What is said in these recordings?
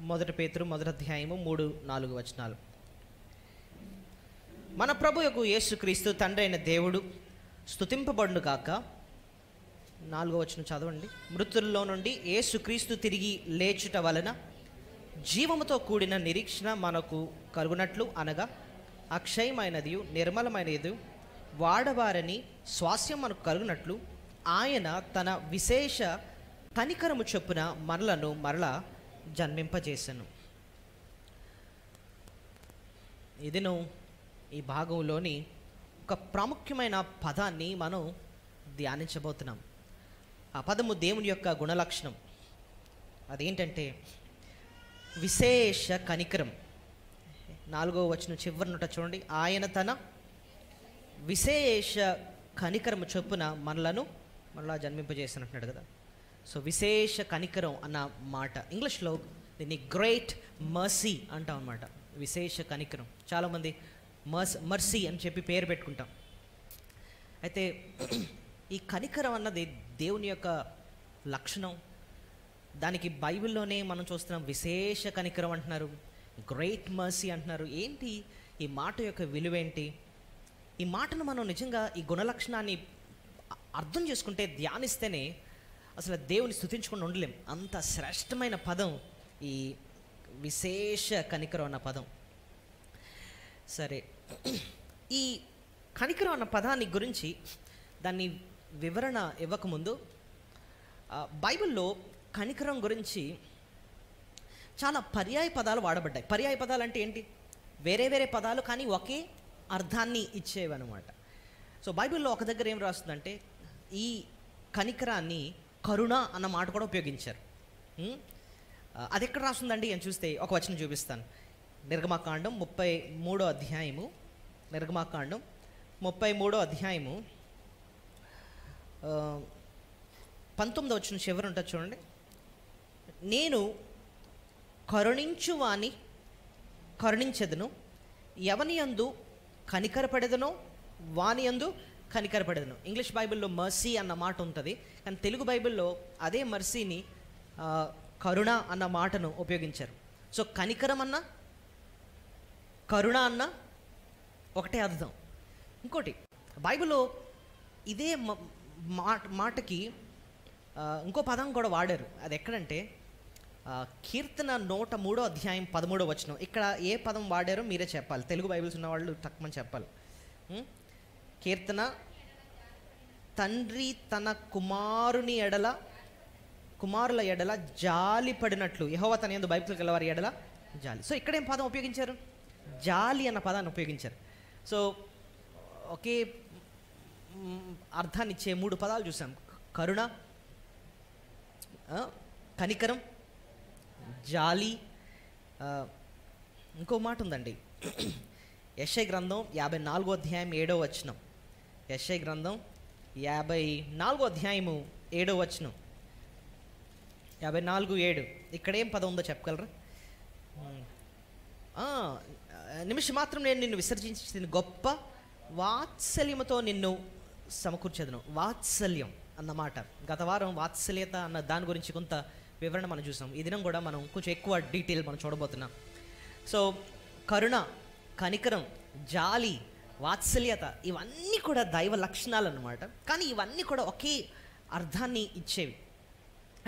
మొదటి పేతురు మొదటి అధ్యాయము 3-4 వచనాలు. మన ప్రభువుకు యేసుక్రీస్తు తండ్రి అయిన దేవుడు స్తుతింపబడును గాక. 4వ వచనం చదవండి. మృతుల్లో నుండి యేసుక్రీస్తు తిరిగి లేచుట వలన జీవముతో కూడిన నిరీక్షణ మనకు కలుగునట్లు, అనగా అక్షయమైనది నిర్మలమైనది వాడవారని స్వాస్యం మనకు కలుగునట్లు ఆయన తన విశేష కనికరము చొప్పున మనలను మరలా జన్మింపజేసెను. ఇదిను ఈ భాగంలోని ఒక ప్రాముఖ్యమైన పదాన్ని మనం ధ్యానించబోతున్నాం. ఆ పదము దేవుని యొక్క గుణలక్షణం. అదేంటంటే విశేష కనికరం. 4వ వచనం చివరినట చూడండి. ఆయన తన విశేష కనికరము చొప్పున మనలను మరలా జన్మింపజేసినట్టున్నాడు కదా. సో విశేష కనికరం అన్న మాట ఇంగ్లీష్లో దీన్ని గ్రేట్ మర్సీ అంటాం అన్నమాట. విశేష కనికరం. చాలామంది మర్సీ అని చెప్పి పేరు పెట్టుకుంటాం. అయితే ఈ కనికరం అన్నది దేవుని యొక్క లక్షణం. దానికి బైబిల్లోనే మనం చూస్తున్నాం. విశేష కనికరం అంటున్నారు, గ్రేట్ మర్సీ అంటున్నారు. ఏంటి ఈ మాట యొక్క విలువేంటి? ఈ మాటను మనం నిజంగా ఈ గుణలక్షణాన్ని అర్థం చేసుకుంటే, ధ్యానిస్తేనే అసలు దేవుని స్తుతించకుండా ఉండలేం. అంత శ్రేష్టమైన పదం ఈ విశేష కనికరం అన్న పదం. సరే, ఈ కనికరం అన్న పదాన్ని గురించి దాన్ని వివరణ ఇవ్వకముందు బైబిల్లో కనికరం గురించి చాలా పర్యాయ పదాలు వాడబడ్డాయి. పర్యాయ పదాలు అంటే ఏంటి? వేరే వేరే పదాలు కానీ ఒకే అర్థాన్ని ఇచ్చేవి అనమాట. సో బైబిల్లో ఒక దగ్గర ఏం రాస్తుందంటే ఈ కనికరాన్ని కరుణ అన్న మాట కూడా ఉపయోగించారు. అది ఎక్కడ రాస్తుందండి అని చూస్తే ఒక వచనం చూపిస్తాను. నిర్గమాకాండం 33వ అధ్యాయము. నిర్గమాకాండం 33వ అధ్యాయము 19వ వచనం చివరి ఉంటుంది చూడండి. నేను కరుణించువాని కరుణించెదను, ఎవని యందు కనికరపడెదనో వాని యందు కనికరపడేదను. ఇంగ్లీష్ బైబిల్లో మర్సీ అన్న మాట ఉంటుంది, కానీ తెలుగు బైబిల్లో అదే మర్సీని కరుణ అన్న మాటను ఉపయోగించారు. సో కనికరం అన్న కరుణ అన్న ఒకటే అర్థం. ఇంకోటి బైబిల్లో ఇదే మాటకి ఇంకో పదం కూడా వాడారు. అది ఎక్కడంటే కీర్తన 103వ అధ్యాయం 13వ వచనం. ఇక్కడ ఏ పదం వాడారో మీరే చెప్పాలి. తెలుగు బైబిల్స్ ఉన్నవాళ్ళు తక్కువ చెప్పాలి. కీర్తన, తండ్రి తన కుమారుల ఎడల జాలి పడినట్లు యెహోవా తన యందు భయభక్తులు గలవారి ఎడల జాలి. సో ఇక్కడేం పదం ఉపయోగించారు? జాలి అన్న పదాన్ని ఉపయోగించారు. సో ఒకే అర్థాన్ని ఇచ్చే 3 పదాలు చూసాం. కరుణ, కనికరం, జాలి. ఇంకో మాట ఉందండి. యెషయా గ్రంథం 54వ అధ్యాయం 7వ వచనం. యెషయా గ్రంథం 54వ అధ్యాయము 7వ వచనం. 54:7. ఇక్కడేం పదం ఉందో చెప్పగలరా? నిమిషం మాత్రం నేను నిన్ను విసర్జించిన గొప్ప వాత్సల్యముతో నిన్ను సమకూర్చెదను. వాత్సల్యం అన్నమాట. గత వారం వాత్సల్యత అన్న దాని గురించి కొంత వివరణ మనం చూసాం. ఈ దినం కూడా మనం కొంచెం ఎక్కువ డీటెయిల్ మనం చూడబోతున్నాం. సో కరుణ, కనికరం, జాలి, వాత్సల్యత ఇవన్నీ కూడా దైవ లక్షణాలు అన్నమాట. కానీ ఇవన్నీ కూడా ఒకే అర్థాన్ని ఇచ్చేవి.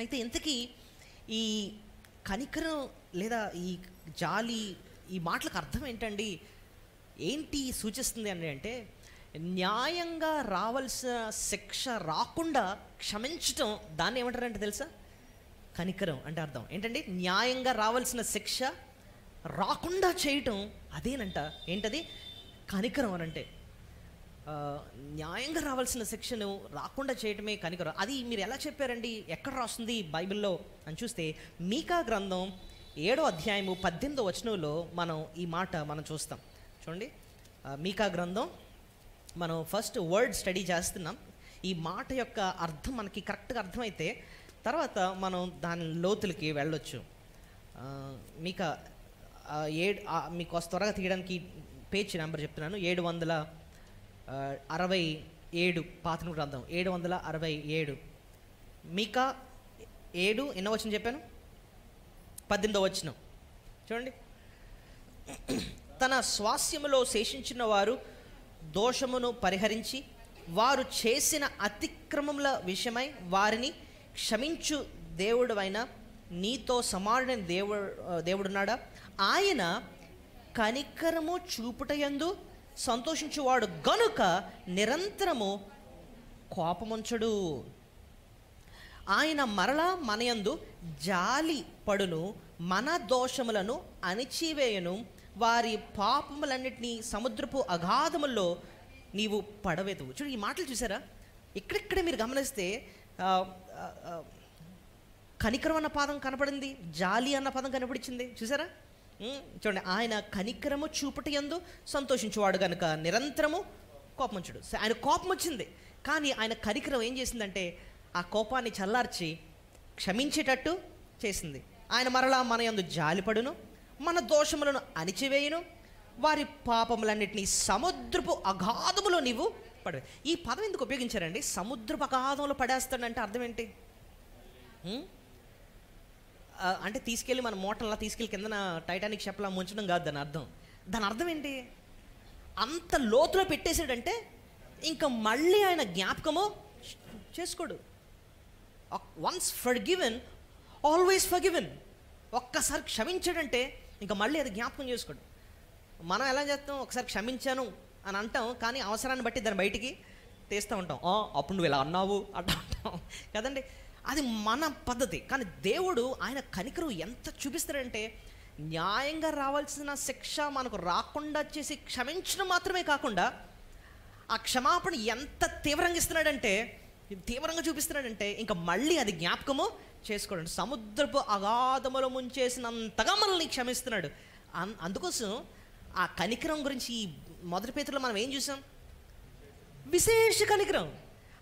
అయితే ఇంతకీ ఈ కనికరం లేదా ఈ జాలి ఈ మాటలకు అర్థం ఏంటండి? ఏంటి సూచిస్తుంది అంటే న్యాయంగా రావాల్సిన శిక్ష రాకుండా క్షమించటం, దాన్ని ఏమంటారంటే తెలుసా? కనికరం అంటే అర్థం ఏంటండి? న్యాయంగా రావాల్సిన శిక్ష రాకుండా చేయటం, అదేనంట. ఏంటది? కనికరం అని అంటే న్యాయంగా రావాల్సిన శిక్షను రాకుండా చేయటమే కనికరం. అది మీరు ఎలా చెప్పారండి? ఎక్కడ రాస్తుంది బైబిల్లో అని చూస్తే మీకా గ్రంథం 7వ అధ్యాయము 18వ వచనంలో మనం ఈ మాట మనం చూస్తాం. చూడండి, మీకా గ్రంథం మనం ఫస్ట్ వర్డ్ స్టడీ చేస్తున్నాం. ఈ మాట యొక్క అర్థం మనకి కరెక్ట్గా అర్థమైతే తర్వాత మనం దాని లోతులకి వెళ్ళొచ్చు. మీకా మీకు త్వరగా తీయడానికి పేజ్ నెంబర్ చెప్తున్నాను. 767 పాత గ్రంథం 767. మీకా 7 ఎన్నో వచనం చెప్పాను? 18వ వచనం చూడండి. తన స్వాస్యములో శేషించిన వారు దోషమును పరిహరించి వారు చేసిన అతిక్రమముల విషయమై వారిని క్షమించు దేవుడైన నీతో సమానుడైన దేవుడున్నాడా? ఆయన కనికరము చూపుటయందు సంతోషించువాడు గనుక నిరంతరము కోపముంచడు. ఆయన మరలా మనయందు జాలి పడును, మన దోషములను అణిచివేయను, వారి పాపములన్నిటినీ సముద్రపు అగాధముల్లో నీవు పడవేతువు. చూడు, ఈ మాటలు చూసారా? ఇక్కడిక్కడే మీరు గమనిస్తే కనికరం అన్న పదం కనపడింది, జాలి అన్న పదం కనపడించింది. చూసారా? చూడండి, ఆయన కనికరము చూపుటయందు సంతోషించువాడు కనుక నిరంతరము కోపముంచుడు. ఆయన కోపం వచ్చింది, కానీ ఆయన కనికరం ఏం చేసిందంటే ఆ కోపాన్ని చల్లార్చి క్షమించేటట్టు చేసింది. ఆయన మరలా మన యందు జాలిపడును, మన దోషములను అణిచివేయును, వారి పాపములన్నిటినీ సముద్రపు అగాధములో నీవు పడవే. ఈ పదం ఎందుకు ఉపయోగించారండి? సముద్రపు అగాధంలో పడేస్తాడంటే అర్థం ఏంటి? అంటే తీసుకెళ్ళి మన మోటార్లా తీసుకెళ్ళి కిందన టైటానిక్ షిప్లా ముంచడం కాదు దాని అర్థం. దాని అర్థం ఏంటి? అంత లోతులో పెట్టేసాడంటే ఇంకా మళ్ళీ ఆయన జ్ఞాపకము చేసుకోడు. Once forgiven always forgiven. ఒక్కసారి క్షమించాడంటే ఇంకా మళ్ళీ అది జ్ఞాపకం చేసుకోడు. మనం ఎలా చేస్తాం? ఒకసారి క్షమించాను అని అంటాం, కానీ అవసరాన్ని బట్టి దాన్ని బయటికి తీస్తూ ఉంటాం. అప్పుడు నువ్వు ఇలా అన్నావు అంటూ ఉంటాం కదండి. అది మన పద్ధతి. కానీ దేవుడు ఆయన కనికరం ఎంత చూపిస్తాడంటే న్యాయంగా రావాల్సిన శిక్ష మనకు రాకుండా చేసి క్షమించడం మాత్రమే కాకుండా ఆ క్షమాపణ ఎంత తీవ్రంగా ఇస్తున్నాడంటే, తీవ్రంగా చూపిస్తున్నాడంటే ఇంకా మళ్ళీ అది జ్ఞాపకము చేసుకోండి. సముద్రపు అగాధములో ముంచేసినంతగా మనల్ని క్షమిస్తున్నాడు. అందుకోసం ఆ కనికరం గురించి ఈ మొదటి పేతురులో మనం ఏం చూసాం? విశేష కనికరం.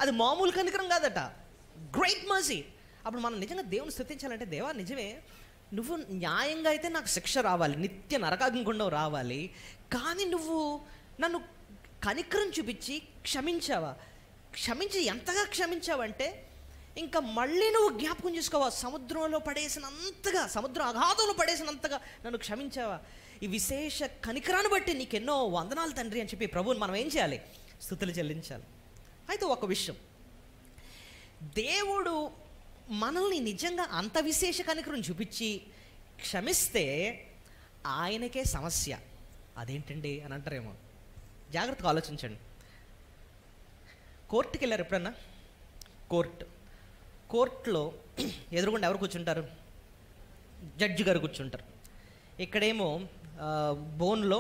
అది మామూలు కనికరం కాదట, గ్రేట్ మర్సీ. అప్పుడు మనం నిజంగా దేవుని స్తుతించాలంటే, దేవా నిజమే, నువ్వు న్యాయంగా అయితే నాకు శిక్ష రావాలి, నిత్య నరకాగ్నిగుండం రావాలి, కానీ నువ్వు నన్ను కనికరం చూపించి క్షమించావా? క్షమించి ఎంతగా క్షమించావంటే ఇంకా మళ్ళీ నువ్వు జ్ఞాపకం చేసుకోవా? సముద్రంలో పడేసినంతగా, సముద్రం అగాధంలో పడేసినంతగా నన్ను క్షమించావా? ఈ విశేష కనికరాన్ని బట్టి నీకెన్నో వందనాలు తండ్రి అని చెప్పి ప్రభువుని మనం ఏం చేయాలి? స్తుతులు చెల్లించాలి. అయితే ఒక విషయం, దేవుడు మనల్ని నిజంగా అంత విశేష కనికరం చూపించి క్షమిస్తే ఆయనకే సమస్య. అదేంటండి అని అంటారేమో. జాగ్రత్తగా ఆలోచించండి. కోర్టుకి వెళ్ళారు ఎప్పుడన్నా? కోర్టులో ఎదురుగుండా ఎవరు కూర్చుంటారు? జడ్జి గారు కూర్చుంటారు. ఇక్కడేమో బోన్లో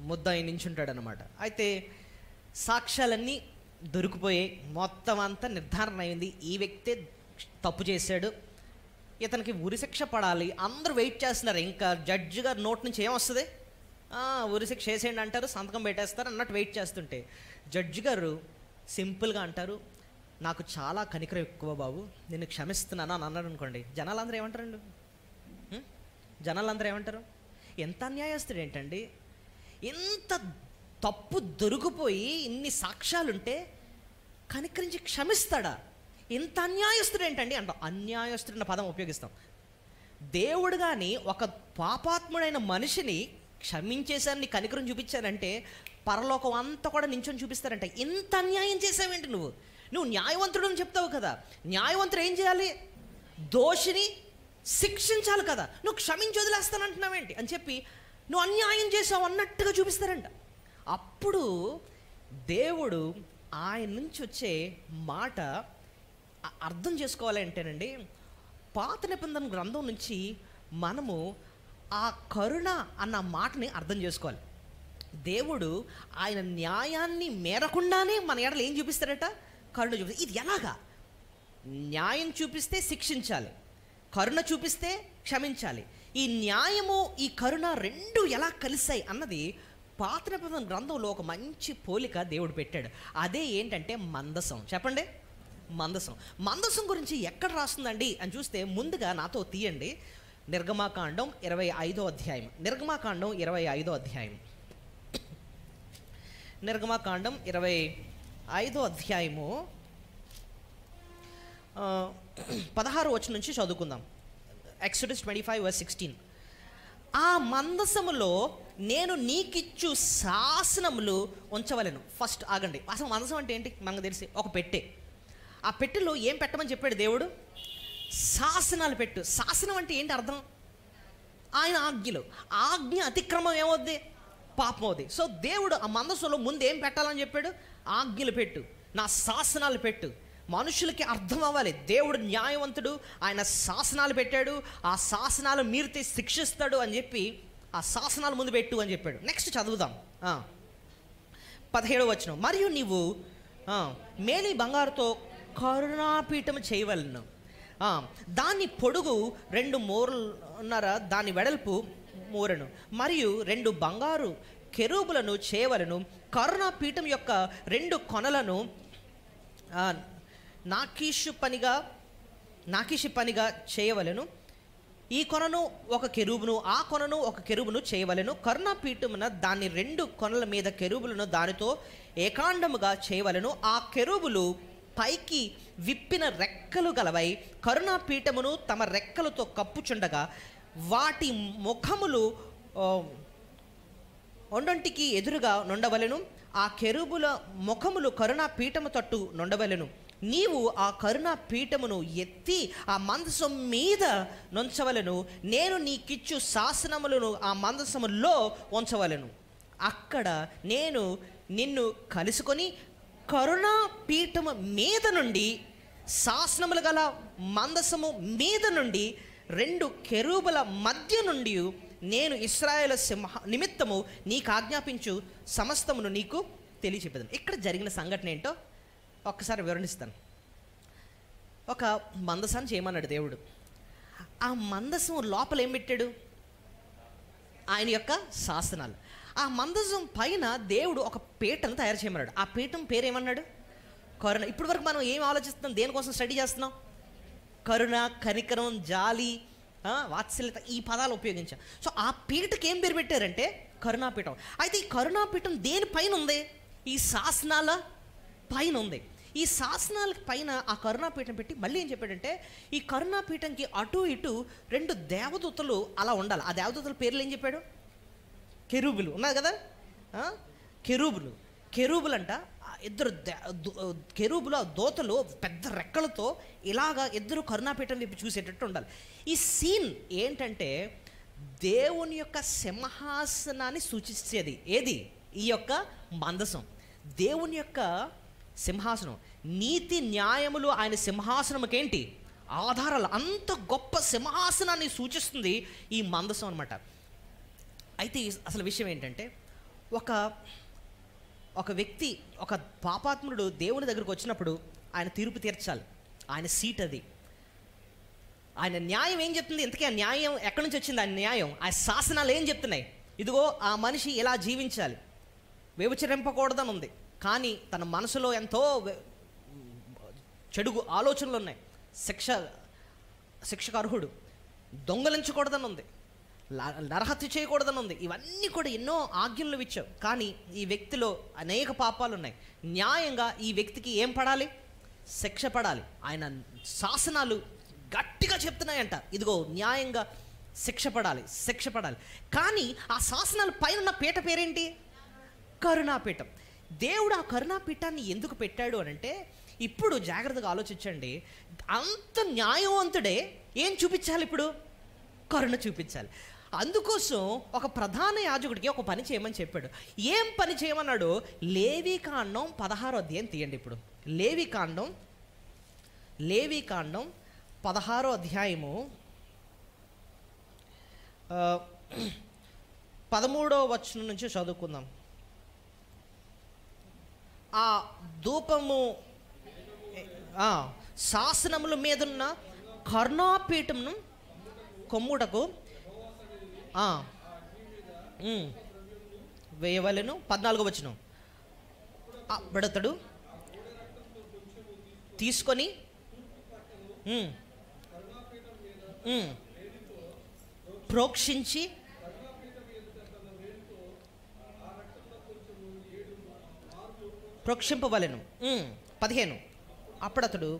ముద్దాయి నించుంటాడు అనమాట. అయితే సాక్ష్యాలన్నీ దొరికిపోయాయి, మొత్తం అంతా నిర్ధారణ అయింది, ఈ వ్యక్తే తప్పు చేశాడు, ఇతనికి ఉరిశిక్ష పడాలి. అందరూ వెయిట్ చేస్తున్నారు. ఇంకా జడ్జి గారు నోట్ నుంచి ఏమొస్తుంది? ఉరిశిక్ష వేసేయండి అంటారు, సంతకం పెట్టేస్తారు అన్నట్టు వెయిట్ చేస్తుంటే జడ్జి గారు సింపుల్గా అంటారు, నాకు చాలా కనికరం ఎక్కువ బాబు, నేను క్షమిస్తున్నాను అని అన్నాడు అనుకోండి. జనాలందరూ ఏమంటారండి? జనాలందరూ ఏమంటారు? ఎంత అన్యాయస్తుడు ఏంటండి, ఎంత తప్పు దొరికిపోయి ఇన్ని సాక్ష్యాలుంటే కనికరించి క్షమిస్తాడా? ఎంత అన్యాయస్తుడు ఏంటండి అంటాం. అన్యాయస్తుడన్న పదం ఉపయోగిస్తాం. దేవుడు కానీ ఒక పాపాత్ముడైన మనిషిని క్షమించేశాన్ని కనికరం చూపించారంటే పరలోకం అంతా కూడా నించొని చూపిస్తారంట. ఎంత అన్యాయం చేసావేంటి నువ్వు న్యాయవంతుడు అని చెప్తావు కదా, న్యాయవంతుడు ఏం చేయాలి? దోషిని శిక్షించాలి కదా, నువ్వు క్షమించి వదిలేస్తానంటున్నావేంటి అని చెప్పి నువ్వు అన్యాయం చేసావు అన్నట్టుగా చూపిస్తారంట. అప్పుడు దేవుడు ఆయన నుంచి వచ్చే మాట అర్థం చేసుకోవాలి అంటేనండి, పాత నిబంధన గ్రంథం నుంచి మనము ఆ కరుణ అన్న మాటని అర్థం చేసుకోవాలి. దేవుడు ఆయన న్యాయాన్ని మేరకుండానే మన ఎడల ఏం చూపిస్తాడట? కరుణ చూపిస్తాడు. ఇది ఎలాగా? న్యాయం చూపిస్తే శిక్షించాలి, కరుణ చూపిస్తే క్షమించాలి. ఈ న్యాయము ఈ కరుణ రెండు ఎలా కలిసాయి అన్నది పాత నిబంధన గ్రంథంలో ఒక మంచి పోలిక దేవుడు పెట్టాడు. అదే ఏంటంటే మందసం. చెప్పండి, మందసం గురించి ఎక్కడ రాస్తుందండి అని చూస్తే ముందుగా నాతో తీయండి నిర్గమాకాండం 25వ అధ్యాయం. నిర్గమాకాండం 25వ అధ్యాయం. నిర్గమాకాండం 25వ అధ్యాయము 16వ వచనం నుంచి చదువుకుందాం. Exodus 25:16. ఆ మందసములో నేను నీకిచ్చు శాసనములు ఉంచవలెను. ఫస్ట్ ఆగండి, అసలు మందసం అంటే ఏంటి మనకు తెలిసి ఒక పెట్టె. ఆ పెట్టెలో ఏం పెట్టమని చెప్పాడు దేవుడు? శాసనాలు పెట్టు. శాసనం అంటే ఏంటి అర్థం? ఆయన ఆజ్ఞలు. ఆజ్ఞ అతిక్రమం ఏమవుద్ది? పాపం అవుద్ది. సో దేవుడు ఆ మందసంలో ముందు ఏం పెట్టాలని చెప్పాడు? ఆజ్ఞలు పెట్టు, నా శాసనాలు పెట్టు. మనుషులకి అర్థం అవ్వాలి, దేవుడు న్యాయవంతుడు, ఆయన శాసనాలు పెట్టాడు, ఆ శాసనాలు మీరితే శిక్షిస్తాడు అని చెప్పి ఆ శాసనాలు ముందు పెట్టు అని చెప్పాడు. నెక్స్ట్ చదువుదాం 17వ వచనం. మరియు నీవు మేలి బంగారుతో కరుణాపీఠం చేయవలను. దాని పొడుగు 2 మూరలున్నర, దాని వెడల్పు మూరెను. మరియు 2 బంగారు కెరూబులను చేయవలను. కరుణాపీఠం యొక్క 2 కొనలను నాకీషు పనిగా చేయవలెను. ఈ కొనను ఒక కెరూబును, ఆ కొనను ఒక కెరూబును చేయవలెను. కరుణాపీఠమున దాని 2 కొనల మీద కెరూబులను దానితో ఏకాండముగా చేయవలెను. ఆ కెరూబులు పైకి విప్పిన రెక్కలు గలవై కరుణాపీఠమును తమ రెక్కలతో కప్పుచుండగా వాటి ముఖములు ఒండొంటికి ఎదురుగా నుండవలెను. ఆ కెరూబుల ముఖములు కరుణాపీఠము తట్టు నుండవలెను. నీవు ఆ కరుణాపీఠమును ఎత్తి ఆ మందసం మీద నుంచవలెను. నేను నీకిచ్చు శాసనములను ఆ మందసములో ఉంచవలెను. అక్కడ నేను నిన్ను కలుసుకొని కరుణాపీఠము మీద నుండి, శాసనములు గల మందసము మీద నుండి 2 కెరూబుల మధ్య నుండి నేను ఇశ్రాయేలు నిమిత్తము నీకు ఆజ్ఞాపించు సమస్తమును నీకు తెలియచెప్పేదాను. ఇక్కడ జరిగిన సంఘటన ఏంటో ఒక్కసారి వివరణిస్తాను. ఒక మందసాన్ని చేయమన్నాడు దేవుడు. ఆ మందసం లోపల ఏం పెట్టాడు? ఆయన యొక్క శాసనాలు. ఆ మందసం పైన దేవుడు ఒక పీటను తయారు చేయమన్నాడు. ఆ పీఠం పేరు ఏమన్నాడు? కరుణ. ఇప్పటి వరకు మనం ఏం ఆలోచిస్తున్నాం, దేనికోసం స్టడీ చేస్తున్నాం? కరుణ, కనికరం, జాలి, వాత్సల్యత, ఈ పదాలు ఉపయోగించాం. సో ఆ పీఠకి ఏం పేరు పెట్టారంటే కరుణాపీఠం. అయితే ఈ కరుణాపీఠం దేనిపైన ఉంది? ఈ శాసనాల పైన ఉంది. ఈ శాసనాల పైన ఆ కరుణాపీఠం పెట్టి మళ్ళీ ఏం చెప్పాడంటే ఈ కరుణాపీఠంకి అటు ఇటు 2 దేవదూతలు అలా ఉండాలి. ఆ దేవదూతల పేర్లు ఏం చెప్పాడు? కెరూబులు. ఉన్నారు కదా, కెరూబులు అంట. 2 కెరూబుల దోతలు పెద్ద రెక్కలతో ఇలాగా 2 కరుణాపీఠం వైపు చూసేటట్టు ఉండాలి. ఈ సీన్ ఏంటంటే దేవుని యొక్క సింహాసనాన్ని సూచించేది. ఏది? ఈ యొక్క మందసం. దేవుని యొక్క సింహాసనం, నీతి న్యాయములు ఆయన సింహాసనముకేంటి? ఆధారాలు. అంత గొప్ప సింహాసనాన్ని సూచిస్తుంది ఈ మందసం అన్నమాట. అయితే అసలు విషయం ఏంటంటే ఒక వ్యక్తి, ఒక పాపాత్ముడు దేవుని దగ్గరకు వచ్చినప్పుడు ఆయన తీర్పు తీర్చాలి. ఆయన సీట్ అది. ఆయన న్యాయం ఏం చెప్తుంది? ఇంతకీ ఆ న్యాయం ఎక్కడి నుంచి వచ్చింది? ఆయన న్యాయం, ఆ శాసనాలు ఏం చెప్తున్నాయి? ఇదిగో ఆ మనిషి ఇలా జీవించాలి, వ్యభిచరింపకూడదని ఉంది, కానీ తన మనసులో ఎంతో చెడు ఆలోచనలు ఉన్నాయి, శిక్షకు అర్హుడు, దొంగలించకూడదని ఉంది, నరహత్య చేయకూడదని ఉంది. ఇవన్నీ కూడా ఎన్నో ఆజ్ఞలు ఇచ్చావు, కానీ ఈ వ్యక్తిలో అనేక పాపాలు ఉన్నాయి. న్యాయంగా ఈ వ్యక్తికి ఏం పడాలి? శిక్ష పడాలి. ఆయన శాసనాలు గట్టిగా చెప్తున్నాయంట, ఇదిగో న్యాయంగా శిక్ష పడాలి. కానీ ఆ శాసనాల పైన ఉన్న పీట పేరేంటి? కరుణాపీఠం. దేవుడు ఆ కరుణాపీఠాన్ని ఎందుకు పెట్టాడు అని అంటే, ఇప్పుడు జాగ్రత్తగా ఆలోచించండి, అంత న్యాయవంతుడే ఏం చూపించాలి? ఇప్పుడు కరుణ చూపించాలి. అందుకోసం ఒక ప్రధాన యాజకుడికి ఒక పని చేయమని చెప్పాడు. ఏం పని చేయమన్నాడు? లేవీకాండం 16వ అధ్యాయం తీయండి. ఇప్పుడు లేవీకాండం 16వ అధ్యాయము 13వ వచనం నుంచి చదువుకుందాం. ఆ ధూపము శాసనముల మీదున్న కరుణాపీఠమును కొమ్ముటకు వేయవలెను. 14వ వచనం. బెడతడు తీసుకొని ప్రోక్షించి ప్రోక్షింపవలెను. 15. అప్పుడతడు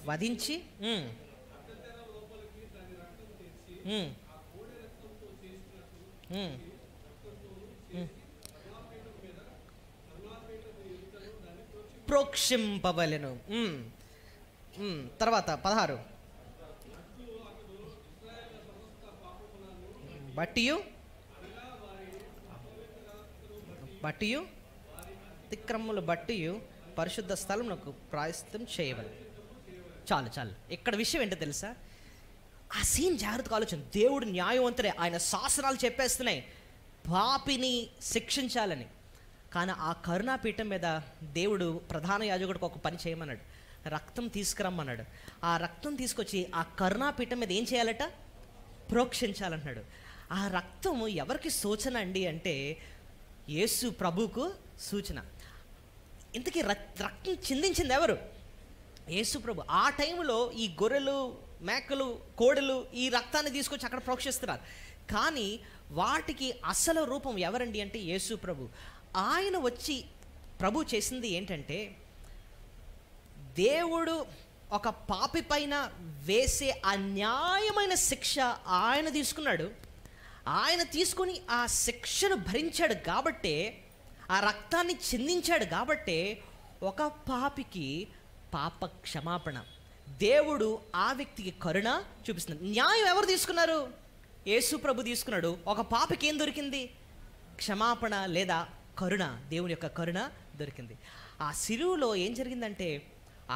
వధించి ప్రోక్షింపవలెను. తర్వాత 16 బట్టియు అతిక్రమములు బట్టియు పరిశుద్ధ స్థలమునకు ప్రాయశ్చిత్తం చేయవలెను. చాలు ఇక్కడ విషయం ఏంటో తెలుసా? ఆ సీన్ జాగ్రత్తగా ఆలోచన. దేవుడు న్యాయవంతుడే, ఆయన శాసనాలు చెప్పేస్తున్నాయి పాపిని శిక్షించాలని. కానీ ఆ కరుణాపీఠం మీద దేవుడు ప్రధాన యాజకుడికి ఒక పని చేయమన్నాడు, రక్తం తీసుకురమ్మన్నాడు. ఆ రక్తం తీసుకొచ్చి ఆ కరుణాపీఠం మీద ఏం చేయాలట? ప్రోక్షించాలన్నాడు. ఆ రక్తము ఎవరికి సూచన అండి అంటే యేసు ప్రభువుకు సూచన. ఇంతకీ రక్తం చిందించింది ఎవరు? యేసు ప్రభు. ఆ టైంలో ఈ గొర్రెలు, మేకలు, కోడెలు ఈ రక్తాన్ని తీసుకొచ్చి అక్కడ ప్రోక్షిస్తున్నారు. కానీ వాటికి అసలు రూపం ఎవరండి అంటే యేసు ప్రభు. ఆయన వచ్చి ప్రభు చేసింది ఏంటంటే, దేవుడు ఒక పాపి పైన వేసే అన్యాయమైన శిక్ష ఆయన తీసుకున్నాడు. ఆయన తీసుకొని ఆ శిక్షను భరించాడు కాబట్టే, ఆ రక్తాన్ని చిందించాడు కాబట్టే ఒక పాపికి పాప క్షమాపణ. దేవుడు ఆ వ్యక్తికి కరుణ చూపిస్తున్నాడు. న్యాయం ఎవరు తీసుకున్నారు? యేసు ప్రభు తీసుకున్నాడు. ఒక పాపికి ఏం దొరికింది? క్షమాపణ లేదా కరుణ, దేవుని యొక్క కరుణ దొరికింది. ఆ శిలువలో ఏం జరిగిందంటే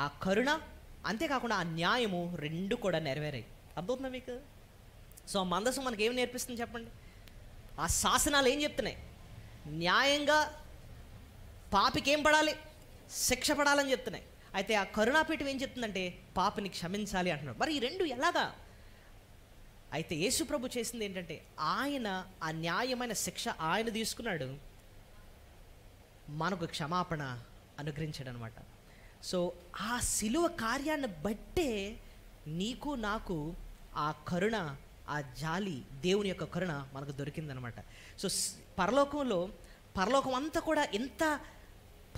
ఆ కరుణ అంతేకాకుండా ఆ న్యాయము రెండు కూడా నెరవేరాయి. అర్థమవుతుందా మీకు? సో ఆ మందసం మనకి ఏం నేర్పిస్తుంది చెప్పండి? ఆ శాసనాలు ఏం చెప్తున్నాయి? న్యాయంగా పాపికి ఏం పడాలి? శిక్ష పడాలని చెప్తున్నాయి. అయితే ఆ కరుణాపీఠం ఏం చెప్తుందంటే పాపిని క్షమించాలి అంటున్నాడు. మరి ఈ రెండు ఎలాగా? అయితే యేసు ప్రభు చేసింది ఏంటంటే ఆయన ఆ న్యాయమైన శిక్ష ఆయన తీసుకున్నాడు, మనకు క్షమాపణ అనుగ్రహించాడు అనమాట. సో ఆ శిలువ కార్యాన్ని బట్టే నీకు నాకు ఆ కరుణ, ఆ జాలి, దేవుని యొక్క కరుణ మనకు దొరికిందనమాట. సో పరలోకం అంతా కూడా ఎంత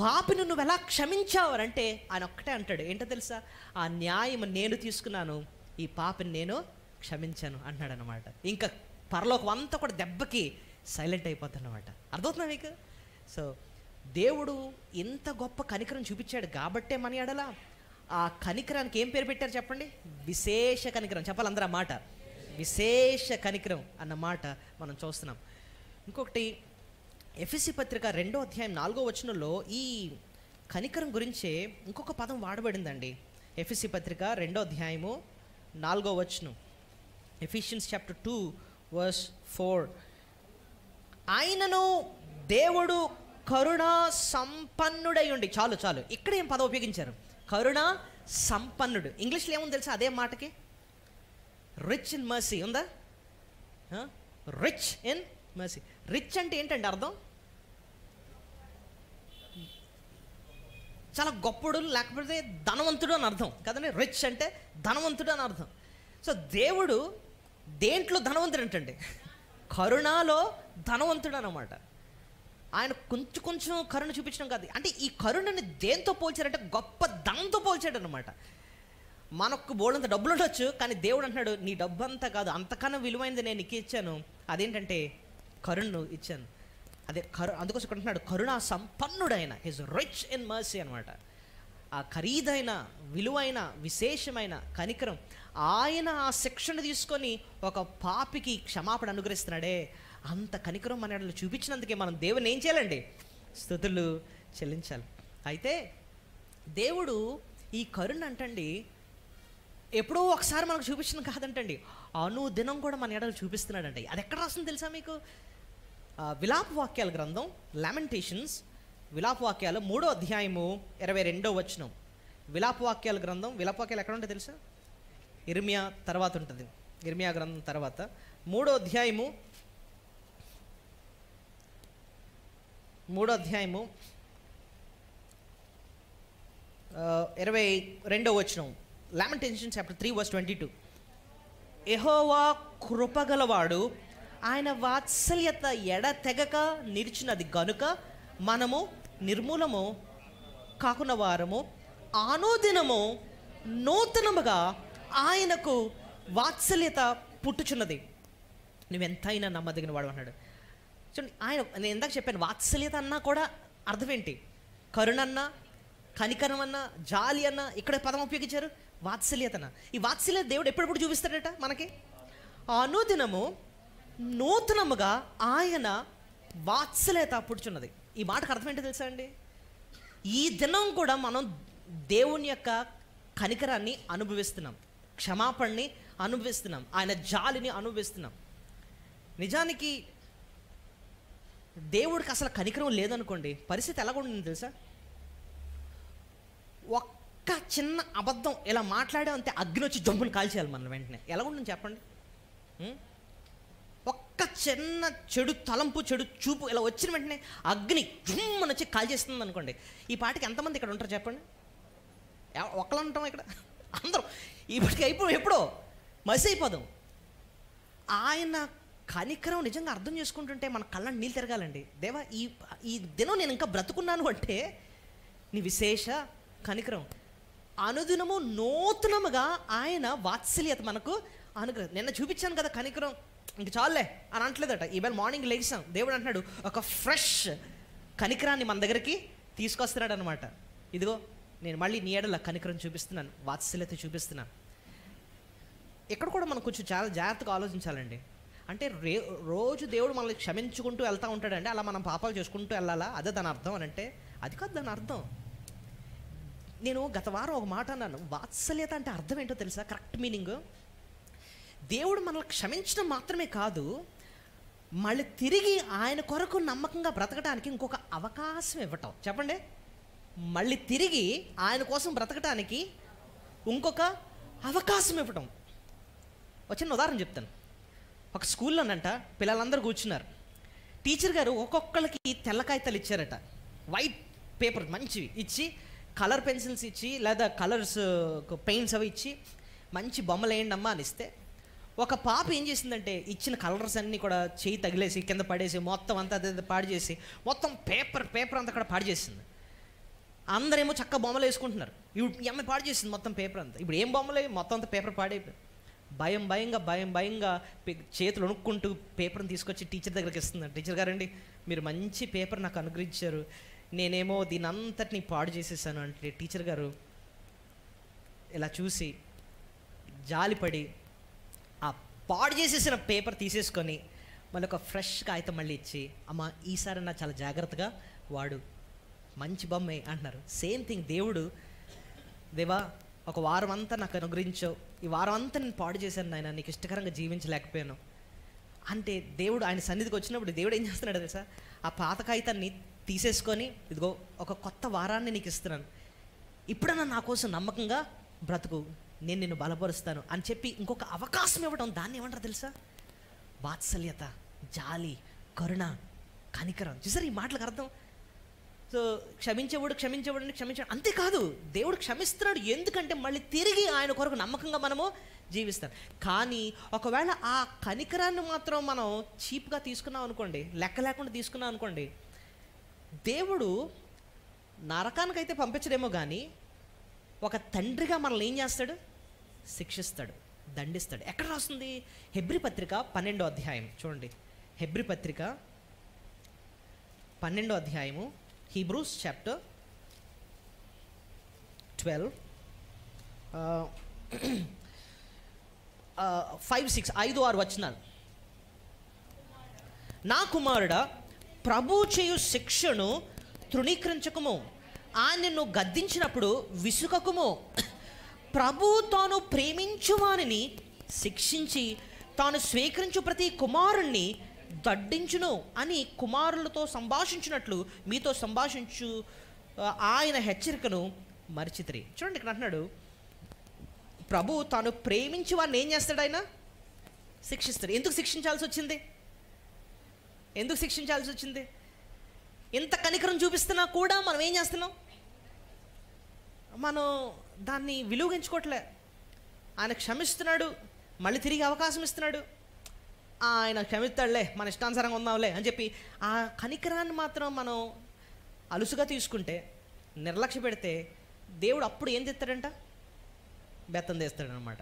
పాపిని నువ్వు ఎలా క్షమించావనంటే ఆయన ఒక్కటే అంటాడు, ఏంటో తెలుసా? ఆ న్యాయం నేను తీసుకున్నాను, ఈ పాపిని నేను క్షమించాను అంటున్నాడు అనమాట. ఇంకా పరలోకం అంతా కూడా దెబ్బకి సైలెంట్ అయిపోతుంది అనమాట. అర్థమవుతుందా మీకు? సో దేవుడు ఇంత గొప్ప కనికరం చూపించాడు కాబట్టే మన ఎడల ఆ కనికరానికి ఏం పేరు పెట్టారు చెప్పండి? విశేష కనికరం. చెప్పాలి అందరూ ఆ మాట, విశేష కనికరం అన్న మాట మనం చూస్తున్నాం. ఇంకొకటి ఎఫెసీ పత్రిక 2వ అధ్యాయం 4వ వచనంలో ఈ కనికరం గురించే ఇంకొక పదం వాడబడిందండి. ఎఫెసీ పత్రిక 2వ అధ్యాయము 4వ వచనం, ఎఫిషియన్స్ చాప్టర్ 2 వర్స్ 4. ఆయనను దేవుడు కరుణా సంపన్నుడై ఉండి. చాలు ఇక్కడ ఏం పదం ఉపయోగించారు? కరుణా సంపన్నుడు. ఇంగ్లీష్లో ఏముంది తెలుసా? అదే మాటకి రిచ్ ఇన్ మర్సీ ఉందా? Rich in mercy. రిచ్ అంటే ఏంటండి అర్థం? చాలా గొప్పడు లేకపోతే ధనవంతుడు అని అర్థం కదండి. రిచ్ అంటే ధనవంతుడు అని అర్థం. సో దేవుడు దేంట్లో ధనవంతుడు అంటండి? కరుణాలో ధనవంతుడు అన్నమాట. ఆయన కొంచెం కరుణ చూపించడం కాదు, అంటే ఈ కరుణని దేంతో పోల్చారంటే గొప్ప ధనంతో పోల్చాడు అనమాట. మనకు బోల్డంత డబ్బులు ఉండొచ్చు, కానీ దేవుడు అంటున్నాడు నీ డబ్బు అంతా కాదు, అంతకన్నా విలువైనది నేను నీకు ఇచ్చాను. అదేంటంటే కరుణను ఇచ్చాను. అదే అందుకోసం ఇక్కడ అంటున్నాడు కరుణా సంపన్నుడైన, హిజ్ రిచ్ ఇన్ మర్సీ అనమాట. ఆ ఖరీదైన, విలువైన, విశేషమైన కనికరం ఆయన ఆ శిక్షను తీసుకొని ఒక పాపికి క్షమాపణ అనుగ్రహిస్తున్నాడే, అంత కనికరం మన ఎడల చూపించినందుకే మనం దేవుని ఏం చేయాలండి? స్తుతులు చెల్లించాలి. అయితే దేవుడు ఈ కరుణ అంటండి ఎప్పుడో ఒకసారి మనకు చూపించడం కాదంటండి, అనుదినం కూడా మన ఎడలు చూపిస్తున్నాడండి. అది ఎక్కడ రాస్తుంది తెలుసా మీకు? విలాప వాక్యాల గ్రంథం, లామెంటేషన్స్, విలాప వాక్యాలు 3వ అధ్యాయము 22వ వచనం. విలాప వాక్యాల గ్రంథం, విలాప వాక్యాలు ఎక్కడ ఉంటాయి తెలుసా? ఇర్మియా తర్వాత ఉంటుంది. ఇర్మియా గ్రంథం తర్వాత 3వ అధ్యాయము 22వ వచనం. Lamentations chapter 3 verse 22. యెహోవా కృపగలవాడు, ఆయన వాత్సల్యత ఎడతెగక నిలిచినది గనుక మనము నిర్మూలము కాకున్న వారము అనుదినము నూతనముగా ఆయనకు వాత్సల్యత పుట్టుచున్నది. నువ్వెంతైనా నమ్మదగిన వాడు అన్నాడు. చూడండి, ఆయన, నేను ఇందాక చెప్పాను, వాత్సల్యత అన్నా కూడా అర్థం ఏంటి? కరుణన్నా, కనికరం అన్నా, జాలి అన్నా, ఇక్కడ పదం ఉపయోగించారు వాత్సల్యతన. ఈ వాత్సల్యత దేవుడు ఎప్పుడెప్పుడు చూపిస్తాడట మనకి? అనుదినము నూతనముగా ఆయన వాత్సల్యత పుట్టుచున్నది. ఈ మాటకు అర్థం ఏంటో తెలుసా అండి? ఈ దినం కూడా మనం దేవుని యొక్క కనికరాన్ని అనుభవిస్తున్నాం, క్షమాపణని అనుభవిస్తున్నాం, ఆయన జాలిని అనుభవిస్తున్నాం. నిజానికి దేవుడికి అసలు కనికరం లేదనుకోండి, పరిస్థితి ఎలాగ ఉంటుంది తెలుసా? ఒక్క చిన్న అబద్ధం ఇలా మాట్లాడే అంతే అగ్ని వచ్చి జంపుని కాల్చేయాలి మనం వెంటనే. ఎలా ఉంటుంది చెప్పండి? ఒక్క చిన్న చెడు తలంపు, చెడు చూపు ఇలా వచ్చిన వెంటనే అగ్ని జుమ్మని వచ్చి కాల్చేస్తుంది అనుకోండి. ఈ పాటికి ఎంతమంది ఇక్కడ ఉంటారు చెప్పండి? ఒక్కళ్ళు ఉంటాం ఇక్కడ, అందరం ఇప్పటికి ఎప్పుడో మసి అయిపోదాం. ఆయన కనికరం నిజంగా అర్థం చేసుకుంటుంటే మన కళ్ళని నీళ్ళు తిరగాలండి. దేవా, ఈ దినం నేను ఇంకా బ్రతుకున్నాను అంటే నీ విశేష కనికరం. అనుదినము నూతనముగా ఆయన వాత్సల్యత మనకు అనుగ్రహం. నిన్న చూపించాను కదా కనికరం, ఇంక చాలులే అని అంటలేదట. ఈవేళ మార్నింగ్ లేచాం, దేవుడు అంటున్నాడు ఒక ఫ్రెష్ కనికరాన్ని మన దగ్గరికి తీసుకొస్తున్నాడు అనమాట. ఇదిగో నేను మళ్ళీ నీ ఎడల కనికరం చూపిస్తున్నాను, వాత్సల్యత చూపిస్తున్నాను. ఇక్కడ కూడా మనం కొంచెం చాలా జాగ్రత్తగా ఆలోచించాలండి. అంటే రోజు దేవుడు మనల్ని క్షమించుకుంటూ వెళ్తూ ఉంటాడండి, అలా మనం పాపాలు చేసుకుంటూ వెళ్ళాలా? అదే దాని అర్థం అని అంటే అది కాదు దాని అర్థం. నేను గత వారం ఒక మాట అన్నాను, వాత్సల్యత అంటే అర్థం ఏంటో తెలుసా? కరెక్ట్ మీనింగ్, దేవుడు మనల్ని క్షమించడం మాత్రమే కాదు, మళ్ళీ తిరిగి ఆయన కొరకు నమ్మకంగా బ్రతకడానికి ఇంకొక అవకాశం ఇవ్వటం. చెప్పండి, మళ్ళీ తిరిగి ఆయన కోసం బ్రతకటానికి ఇంకొక అవకాశం ఇవ్వటం. వచ్చిన ఉదాహరణ చెప్తాను. ఒక స్కూల్లోనంట పిల్లలందరూ కూర్చున్నారు. టీచర్ గారు ఒక్కొక్కరికి తెల్ల కాగితాలు ఇచ్చారట, వైట్ పేపర్ మంచివి ఇచ్చి, కలర్ పెన్సిల్స్ ఇచ్చి, లేదా కలర్స్ పెయింట్స్ అవి ఇచ్చి మంచి బొమ్మలు వేయండి అమ్మా అని ఇస్తే, ఒక పాప ఏం చేసిందంటే ఇచ్చిన కలర్స్ అన్నీ కూడా చేయి తగిలేసి కింద పడేసి మొత్తం అంతా అదే పాడు చేసి మొత్తం పేపర్ అంతా కూడా పాడు చేసింది. అందరేమో చక్క బొమ్మలు వేసుకుంటున్నారు, ఈ అమ్మాయి పాడు చేసింది మొత్తం పేపర్ అంతా. ఇప్పుడు ఏం బొమ్మలు, మొత్తం అంతా పేపర్ పాడైపోయింది. భయంగా చేతులు వణుక్కుంటూ పేపర్ని తీసుకొచ్చి టీచర్ దగ్గరికి ఇస్తుంది. టీచర్ గారండి, మీరు మంచి పేపర్ నాకు అనుగ్రహించారు, నేనేమో దీని అంతటిని పాడు చేసేసాను అంటే టీచర్ గారు ఇలా చూసి జాలిపడి ఆ పాడు చేసేసిన పేపర్ తీసేసుకొని మళ్ళీ ఒక ఫ్రెష్ కాగితం మళ్ళీ ఇచ్చి, అమ్మ ఈసారి నా చాలా జాగ్రత్తగా వాడు, మంచి బొమ్మే అంటున్నారు. సేమ్ థింగ్ దేవుడు, దేవా ఒక వారం అంతా నాకు అనుగ్రహించావు, ఈ వారం అంతా నేను పాడు చేశాను నాయన, నీకు ఇష్టకరంగా జీవించలేకపోయాను అంటే దేవుడు ఆయన సన్నిధికి వచ్చినప్పుడు దేవుడు ఏం చేస్తున్నాడు తెలుసా? ఆ పాత కాగితాన్ని తీసేసుకొని, ఇదిగో ఒక కొత్త వారాన్ని నీకు ఇస్తున్నాను, ఇప్పుడన్నా నా కోసం నమ్మకంగా బ్రతుకు, నేను నిన్ను బలపరుస్తాను అని చెప్పి ఇంకొక అవకాశం ఇవ్వడం. దాన్ని ఏమంటారు తెలుసా? వాత్సల్యత, జాలి, కరుణ, కనికరం. చూసారు ఈ మాటలకు అర్థం? సో క్షమించేవాడు అంతేకాదు, దేవుడు క్షమిస్తున్నాడు ఎందుకంటే మళ్ళీ తిరిగి ఆయన కొరకు నమ్మకంగా మనము జీవిస్తాం. కానీ ఒకవేళ ఆ కనికరాన్ని మాత్రం మనం చీప్గా తీసుకున్నాం అనుకోండి, లెక్క లేకుండా తీసుకున్నాం అనుకోండి, దేవుడు నరకానికైతే పంపించడేమో కానీ ఒక తండ్రిగా మనల్ని ఏం చేస్తాడు? శిక్షిస్తాడు, దండిస్తాడు. ఎక్కడ రాస్తుంది? హెబ్రీ పత్రిక 12వ అధ్యాయం చూడండి. హెబ్రీ పత్రిక 12వ అధ్యాయము, హీబ్రూస్ చాప్టర్ 12 5-6 వచనాలు. నా కుమారుడా, ప్రభు చేయు శిక్షను తృణీకరించకము, ఆయన నిన్ను గద్దించినప్పుడు విసుకకుము. ప్రభు తాను ప్రేమించువానిని శిక్షించి తాను స్వీకరించు ప్రతి కుమారుణ్ణి దడ్డించును అని కుమారులతో సంభాషించినట్లు మీతో సంభాషించు ఆయన హెచ్చరికను మరిచితిరి. చూడండి, ఇక్కడ అంటున్నాడు, ప్రభు తాను ప్రేమించి వారిని ఏం చేస్తాడు? ఆయన శిక్షిస్తాడు. ఎందుకు శిక్షించాల్సి వచ్చింది? ఎంత కనికరం చూపిస్తున్నా కూడా మనం ఏం చేస్తున్నాం? మనం దాన్ని విలువగించుకోవట్లే. ఆయన క్షమిస్తున్నాడు, మళ్ళీ తిరిగి అవకాశం ఇస్తున్నాడు, ఆయన క్షమిస్తాడులే, మన ఇష్టానుసారంగా ఉందాంలే అని చెప్పి ఆ కనికరాన్ని మాత్రం మనం అలుసుగా తీసుకుంటే, నిర్లక్ష్య పెడితే, దేవుడు అప్పుడు ఏం చేస్తాడంట? బెత్తం తీస్తాడు అనమాట.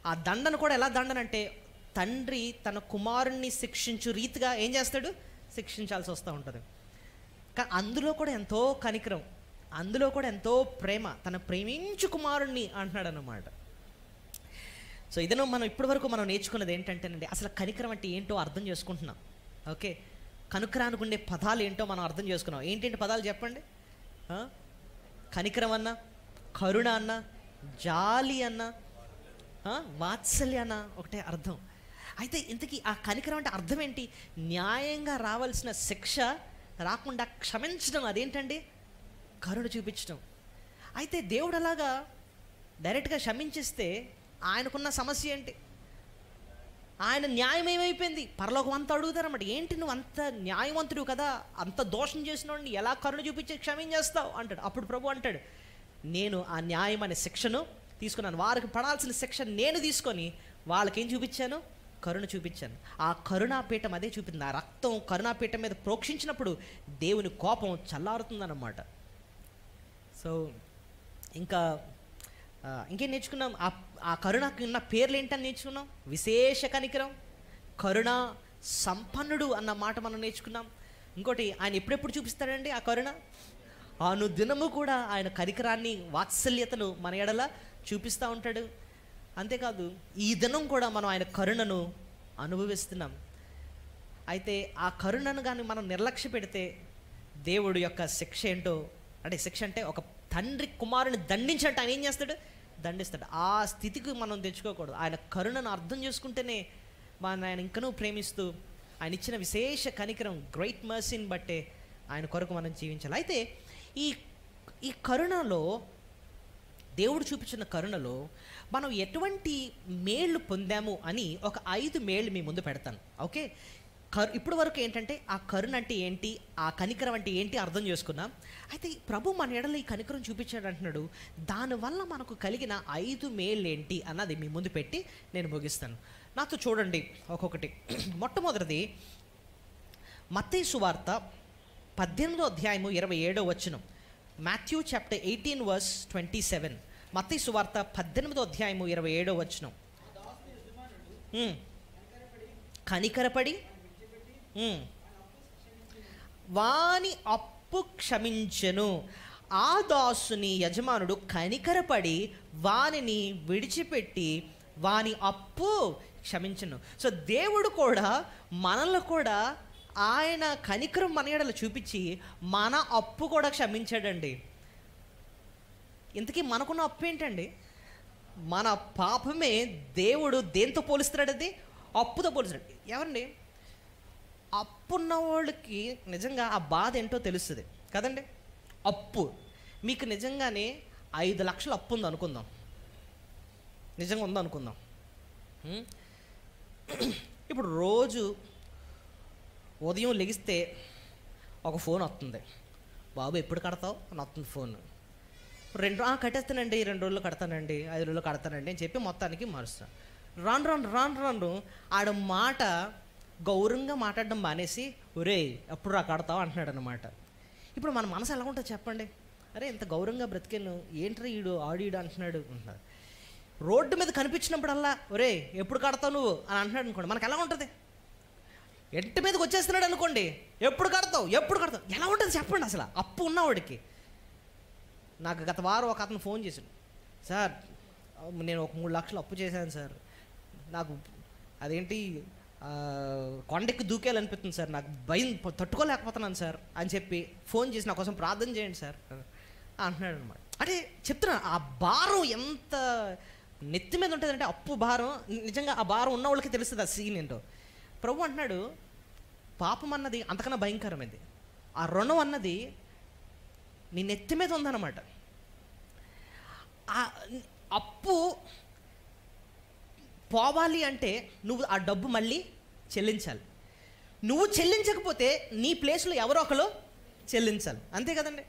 ఆ దండను కూడా ఎలా దండనంటే, తండ్రి తన కుమారుణ్ణి శిక్షించు రీతిగా ఏం చేస్తాడు, శిక్షించాల్సి వస్తూ ఉంటుంది. కానీ అందులో కూడా ఎంతో కనికరం, అందులో కూడా ఎంతో ప్రేమ, తన ప్రేమించు కుమారుణ్ణి అంటున్నాడు అన్నమాట. సో ఇదను మనం ఇప్పటివరకు మనం నేర్చుకున్నది ఏంటంటేనండి, అసలు కనికరం అంటే ఏంటో అర్థం చేసుకుంటున్నాం. ఓకే, కనుకరానికి ఉండే పదాలు ఏంటో మనం అర్థం చేసుకున్నాం. ఏంటంటే పదాలు చెప్పండి. కనికరం అన్న, కరుణ అన్న, జాలి అన్న, వాత్సల్య అన్న ఒకటే అర్థం. అయితే ఇంతకీ ఆ కనికరం అంటే అర్థం ఏంటి? న్యాయంగా రావాల్సిన శిక్ష రాకుండా క్షమించడం, అదేంటండి? కరుణ చూపించడం. అయితే దేవుడు అలాగా డైరెక్ట్గా క్షమించిస్తే ఆయనకున్న సమస్య ఏంటి? ఆయన న్యాయం ఏమైపోయింది? పరలోకం అంతా అడుగుతారన్నమాట. ఏంటి నువ్వు అంత న్యాయవంతుడు కదా, అంత దోషం చేసినోడిని ఎలా కరుణ చూపించి క్షమించేస్తావు అంటాడు. అప్పుడు ప్రభు అంటాడు, నేను ఆ న్యాయం అనే శిక్షను తీసుకున్నాను, వారికి పడాల్సిన శిక్ష నేను తీసుకొని వాళ్ళకేం చూపించాను? కరుణ చూపించాను. ఆ కరుణాపీఠం అదే చూపింది. ఆ రక్తం కరుణాపీఠం మీద ప్రోక్షించినప్పుడు దేవుని కోపం చల్లారుతుందన్నమాట. సో ఇంకేం నేర్చుకున్నాం? ఆ కరుణకు ఉన్న పేర్లు ఏంటని నేర్చుకున్నాం. విశేష కనికరం, కరుణ సంపన్నుడు అన్న మాట మనం నేర్చుకున్నాం. ఇంకోటి, ఆయన ఎప్పుడెప్పుడు చూపిస్తాడండి ఆ కరుణ? అనుదినము కూడా ఆయన కనికరాన్ని, వాత్సల్యతను మన ఎడల చూపిస్తూ ఉంటాడు. అంతేకాదు ఈ దినం కూడా మనం ఆయన కరుణను అనుభవిస్తున్నాం. అయితే ఆ కరుణను కానీ మనం నిర్లక్ష్య పెడితే దేవుడు యొక్క శిక్ష ఏంటో, అంటే శిక్ష అంటే ఒక తండ్రి కుమారుని దండించినట్టు ఆయన ఏం చేస్తాడు? దండిస్తాడు. ఆ స్థితికి మనం తెచ్చుకోకూడదు. ఆయన కరుణను అర్థం చేసుకుంటేనే ఆయన ఇంకనూ ప్రేమిస్తూ ఆయన ఇచ్చిన విశేష కనికరం, గ్రేట్ మర్సీని బట్టే ఆయన కొరకు మనం జీవించాలి. అయితే ఈ కరుణలో, దేవుడు చూపించిన కరుణలో మనం ఎటువంటి మేళ్ళు పొందాము అని ఒక 5 మేళ్ళు మీ ముందు పెడతాను. ఓకే, ఇప్పుడు వరకు ఏంటంటే ఆ కరుణ అంటే ఏంటి, ఆ కనికరం అంటే ఏంటి అర్థం చేసుకున్నాం. అయితే ప్రభు మన ఎడల ఈ కనికరం చూపించాడు అంటున్నాడు. దానివల్ల మనకు కలిగిన 5 మేళ్ళు ఏంటి అన్నది మీ ముందు పెట్టి నేను ముగిస్తాను. నాతో చూడండి ఒక్కొక్కటి. మొట్టమొదటిది మత్తయి సువార్త 18వ అధ్యాయము 27వ వచనం. Matthew chapter 18 verse 27. మత్తయి సువార్త 18వ అధ్యాయము 27వ వచనం. కనికరపడి వాని అప్పు క్షమించెను. ఆ దాసుని యజమానుడు కనికరపడి వానిని విడిచిపెట్టి వాని అప్పు క్షమించెను. సో దేవుడు కూడా మనల్ని కూడా ఆయన కనికరం మన ఎడల చూపించి మన అప్పు కూడా క్షమించాడండి. ఇంతకీ మనకున్న అప్పు ఏంటండి? మన పాపమే దేవుడు దేంతో పోలిస్తున్నాడు? అది అప్పుతో పోలిస్తాడు. ఎవరండి? అప్పున్న వాళ్ళకి నిజంగా ఆ బాధ ఏంటో తెలుస్తుంది కదండి. అప్పు, మీకు నిజంగానే 5 లక్షలు అప్పు ఉంది అనుకుందాం, నిజంగా ఉందనుకుందాం. ఇప్పుడు రోజు ఉదయం లెగిస్తే ఒక ఫోన్ వస్తుంది, బాబు ఎప్పుడు కడతావు అని వస్తుంది ఫోన్. కట్టేస్తానండి, 2 రోజులు కడతానండి, 5 రోజులు కడతానండి అని చెప్పి మొత్తానికి మారుస్తాను. రాను ఆడ మాట గౌరవంగా మాట్లాడడం మానేసి ఒరే ఎప్పుడు రా కడతావు అంటున్నాడు అనమాట. ఇప్పుడు మన మనసు ఎలా ఉంటుంది చెప్పండి? అరే ఇంత గౌరవంగా బ్రతికాను, ఏంట్రా ఆడీడు అంటున్నాడు అంటున్నారు. రోడ్డు మీద కనిపించినప్పుడల్లా ఒరే ఎప్పుడు కడతావు నువ్వు అని అంటున్నాడు అనుకోండి, మనకు ఎలా ఉంటుంది? ఇంటి మీదకి వచ్చేస్తున్నాడు అనుకోండి, ఎప్పుడు కడతావు ఎలా ఉంటుంది చెప్పండి? అసలు అప్పు ఉన్నవాడికి. నాకు గత వారం ఒక అతను ఫోన్ చేశాడు, సార్ నేను ఒక 3 లక్షలు అప్పు చేశాను సార్, నాకు అదేంటి కొండెక్కి దూకేయాలనిపిస్తుంది సార్, నాకు భయం తట్టుకోలేకపోతున్నాను సార్ అని చెప్పి ఫోన్ చేసి నా కోసం ప్రార్థన చేయండి సార్ అంటున్నాడు అనమాట. అంటే చెప్తున్నా ఆ భారం ఎంత నెత్తి మీద ఉంటుందంటే, అప్పు భారం నిజంగా ఆ భారం ఉన్న వాళ్ళకి తెలుస్తుంది ఆ సీన్ ఏంటో. ప్రభు అంటున్నాడు పాపం అన్నది అంతకన్నా భయంకరమైంది, ఆ రుణం అన్నది నీ నెత్తి మీద ఉందన్నమాట. అప్పు పోవాలి అంటే నువ్వు ఆ డబ్బు మళ్ళీ చెల్లించాలి. నువ్వు చెల్లించకపోతే నీ ప్లేస్లో ఎవరో ఒకరు చెల్లించాలి, అంతే కదండి.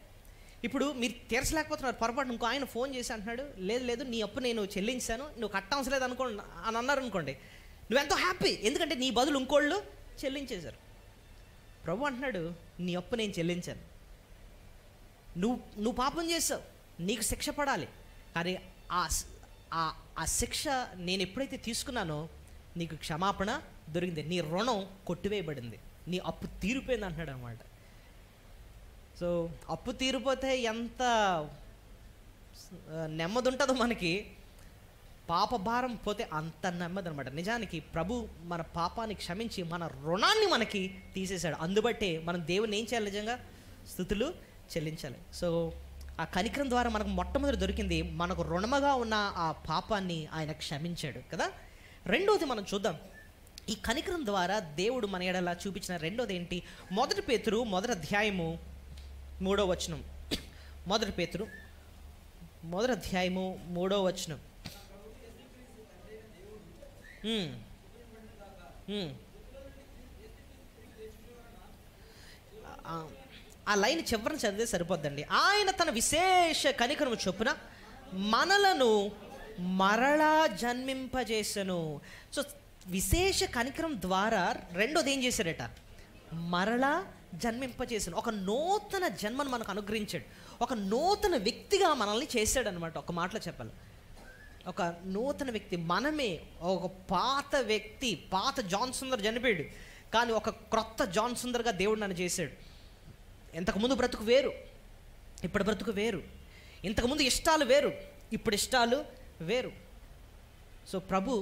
ఇప్పుడు మీరు తీర్చలేకపోతున్నారు, పొరపాటు ఇంకో ఆయన ఫోన్ చేసి అంటున్నాడు లేదు నీ అప్పు నేను చెల్లించాను, నువ్వు కట్టవసరం లేదు అనుకోండి అని అన్నారు అనుకోండి, నువ్వెంతో హ్యాపీ, ఎందుకంటే నీ బదులు ఇంకోళ్ళు చెల్లించేశారు. ప్రభు అంటున్నాడు నీ అప్పు నేను చెల్లించాను, నువ్వు పాపం చేసావు, నీకు శిక్ష పడాలి, కానీ ఆ ఆ శిక్ష నేను ఎప్పుడైతే తీసుకున్నానో నీకు క్షమాపణ దొరికింది, నీ రుణం కొట్టివేయబడింది, నీ అప్పు తీరిపోయింది అంటున్నాడు అనమాట. సో అప్పు తీరిపోతే ఎంత నెమ్మది ఉంటుందో మనకి, పాప భారం పోతే అంత నెమ్మది అనమాట. నిజానికి ప్రభు మన పాపాన్ని క్షమించి మన రుణాన్ని మనకి తీసేశాడు. అందుబట్టే మనం దేవుని ఏం చేయాలి? నిజంగా స్తుతులు చెల్లించాలి. సో ఆ కనికరం ద్వారా మనకు మొట్టమొదటి దొరికింది, మనకు రుణముగా ఉన్న ఆ పాపాన్ని ఆయన క్షమించాడు కదా. రెండోది మనం చూద్దాం, ఈ కనికరం ద్వారా దేవుడు మన ఎడల చూపించిన రెండోది ఏంటి? 1 పేతురు 1వ అధ్యాయము 3వ వచనం. 1 పేతురు 1వ అధ్యాయము 3వ వచనం. ఆ లైన్ చివరిని చదివితే సరిపోద్దండి. ఆయన తన విశేష కనికరము చొప్పున మనలను మరలా జన్మింపజేసెను. సో విశేష కనికరం ద్వారా రెండోది ఏం చేశాడట? మరలా జన్మింపజేసాను. ఒక నూతన జన్మను మనకు అనుగ్రహించాడు, ఒక నూతన వ్యక్తిగా మనల్ని చేశాడు అనమాట. ఒక మాటలో చెప్పాలి, ఒక నూతన వ్యక్తి మనమే. ఒక పాత వ్యక్తి, పాత జాన్ సుందర్ చనిపోయాడు, కానీ ఒక క్రొత్త జాన్ సుందర్గా దేవుడు నన్ను చేశాడు. ఇంతకుముందు బ్రతుకు వేరు, ఇప్పుడు బ్రతుకు వేరు. ఇంతకుముందు ఇష్టాలు వేరు, ఇప్పుడు ఇష్టాలు వేరు. సో ప్రభు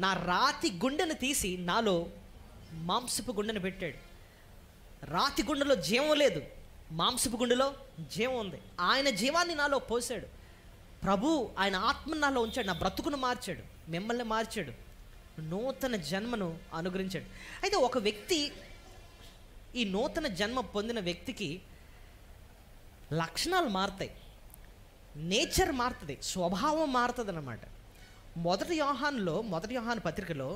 నా రాతి గుండెను తీసి నాలో మాంసపు గుండెను పెట్టాడు. రాతి గుండెలో జీవం లేదు, మాంసపు గుండెలో జీవం ఉంది. ఆయన జీవాన్ని నాలో పోసాడు. ప్రభు ఆయన ఆత్మను నాలో ఉంచాడు, నా బ్రతుకును మార్చాడు, మిమ్మల్ని మార్చాడు, నూతన జన్మను అనుగ్రహించాడు. అయితే ఒక వ్యక్తి, ఈ నూతన జన్మ పొందిన వ్యక్తికి లక్షణాలు మారుతాయి, నేచర్ మారుతుంది, స్వభావం మారుతుంది అన్నమాట. 1 యోహాను పత్రికలో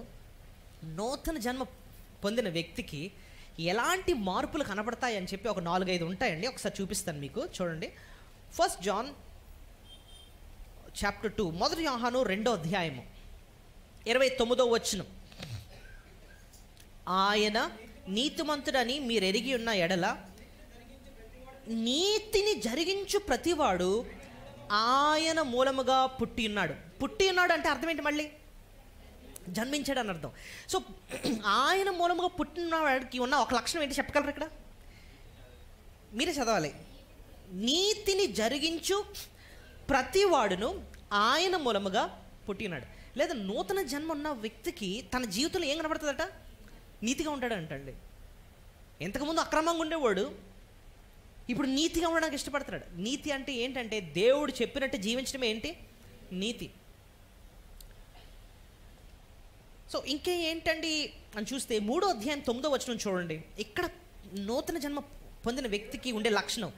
నూతన జన్మ పొందిన వ్యక్తికి ఎలాంటి మార్పులు కనబడతాయి అని చెప్పి ఒక 4-5 ఉంటాయండి. ఒకసారి చూపిస్తాను మీకు, చూడండి. 1 John chapter 2, 1 యోహాను 2వ అధ్యాయము 29వ వచనం. ఆయన నీతిమంతుడని మీరు ఎరిగి ఉన్న ఎడల నీతిని జరిగించు ప్రతివాడు ఆయన మూలముగా పుట్టి ఉన్నాడు అంటే అర్థం ఏంటి? మళ్ళీ జన్మించాడు అని అర్థం. సో ఆయన మూలముగా పుట్టిన వాడికి ఉన్న ఒక లక్షణం ఏంటి చెప్పగలరు? ఇక్కడ మీరే చదవాలి. నీతిని జరిగించు ప్రతివాడును ఆయన మూలముగా పుట్టినాడు. లేదా నూతన జన్మ ఉన్న వ్యక్తికి తన జీవితంలో ఏం కనబడుతుందట? నీతిగా ఉంటాడు అంటండి. ఇంతకుముందు అక్రమంగా ఉండేవాడు ఇప్పుడు నీతిగా ఉండడానికి ఇష్టపడుతున్నాడు. నీతి అంటే ఏంటంటే దేవుడు చెప్పినట్టు జీవించడమే ఏంటి? నీతి. సో ఇంకే ఏంటండి అని చూస్తే 3వ అధ్యాయం 9వ వచనం చూడండి. ఇక్కడ నూతన జన్మ పొందిన వ్యక్తికి ఉండే లక్షణం,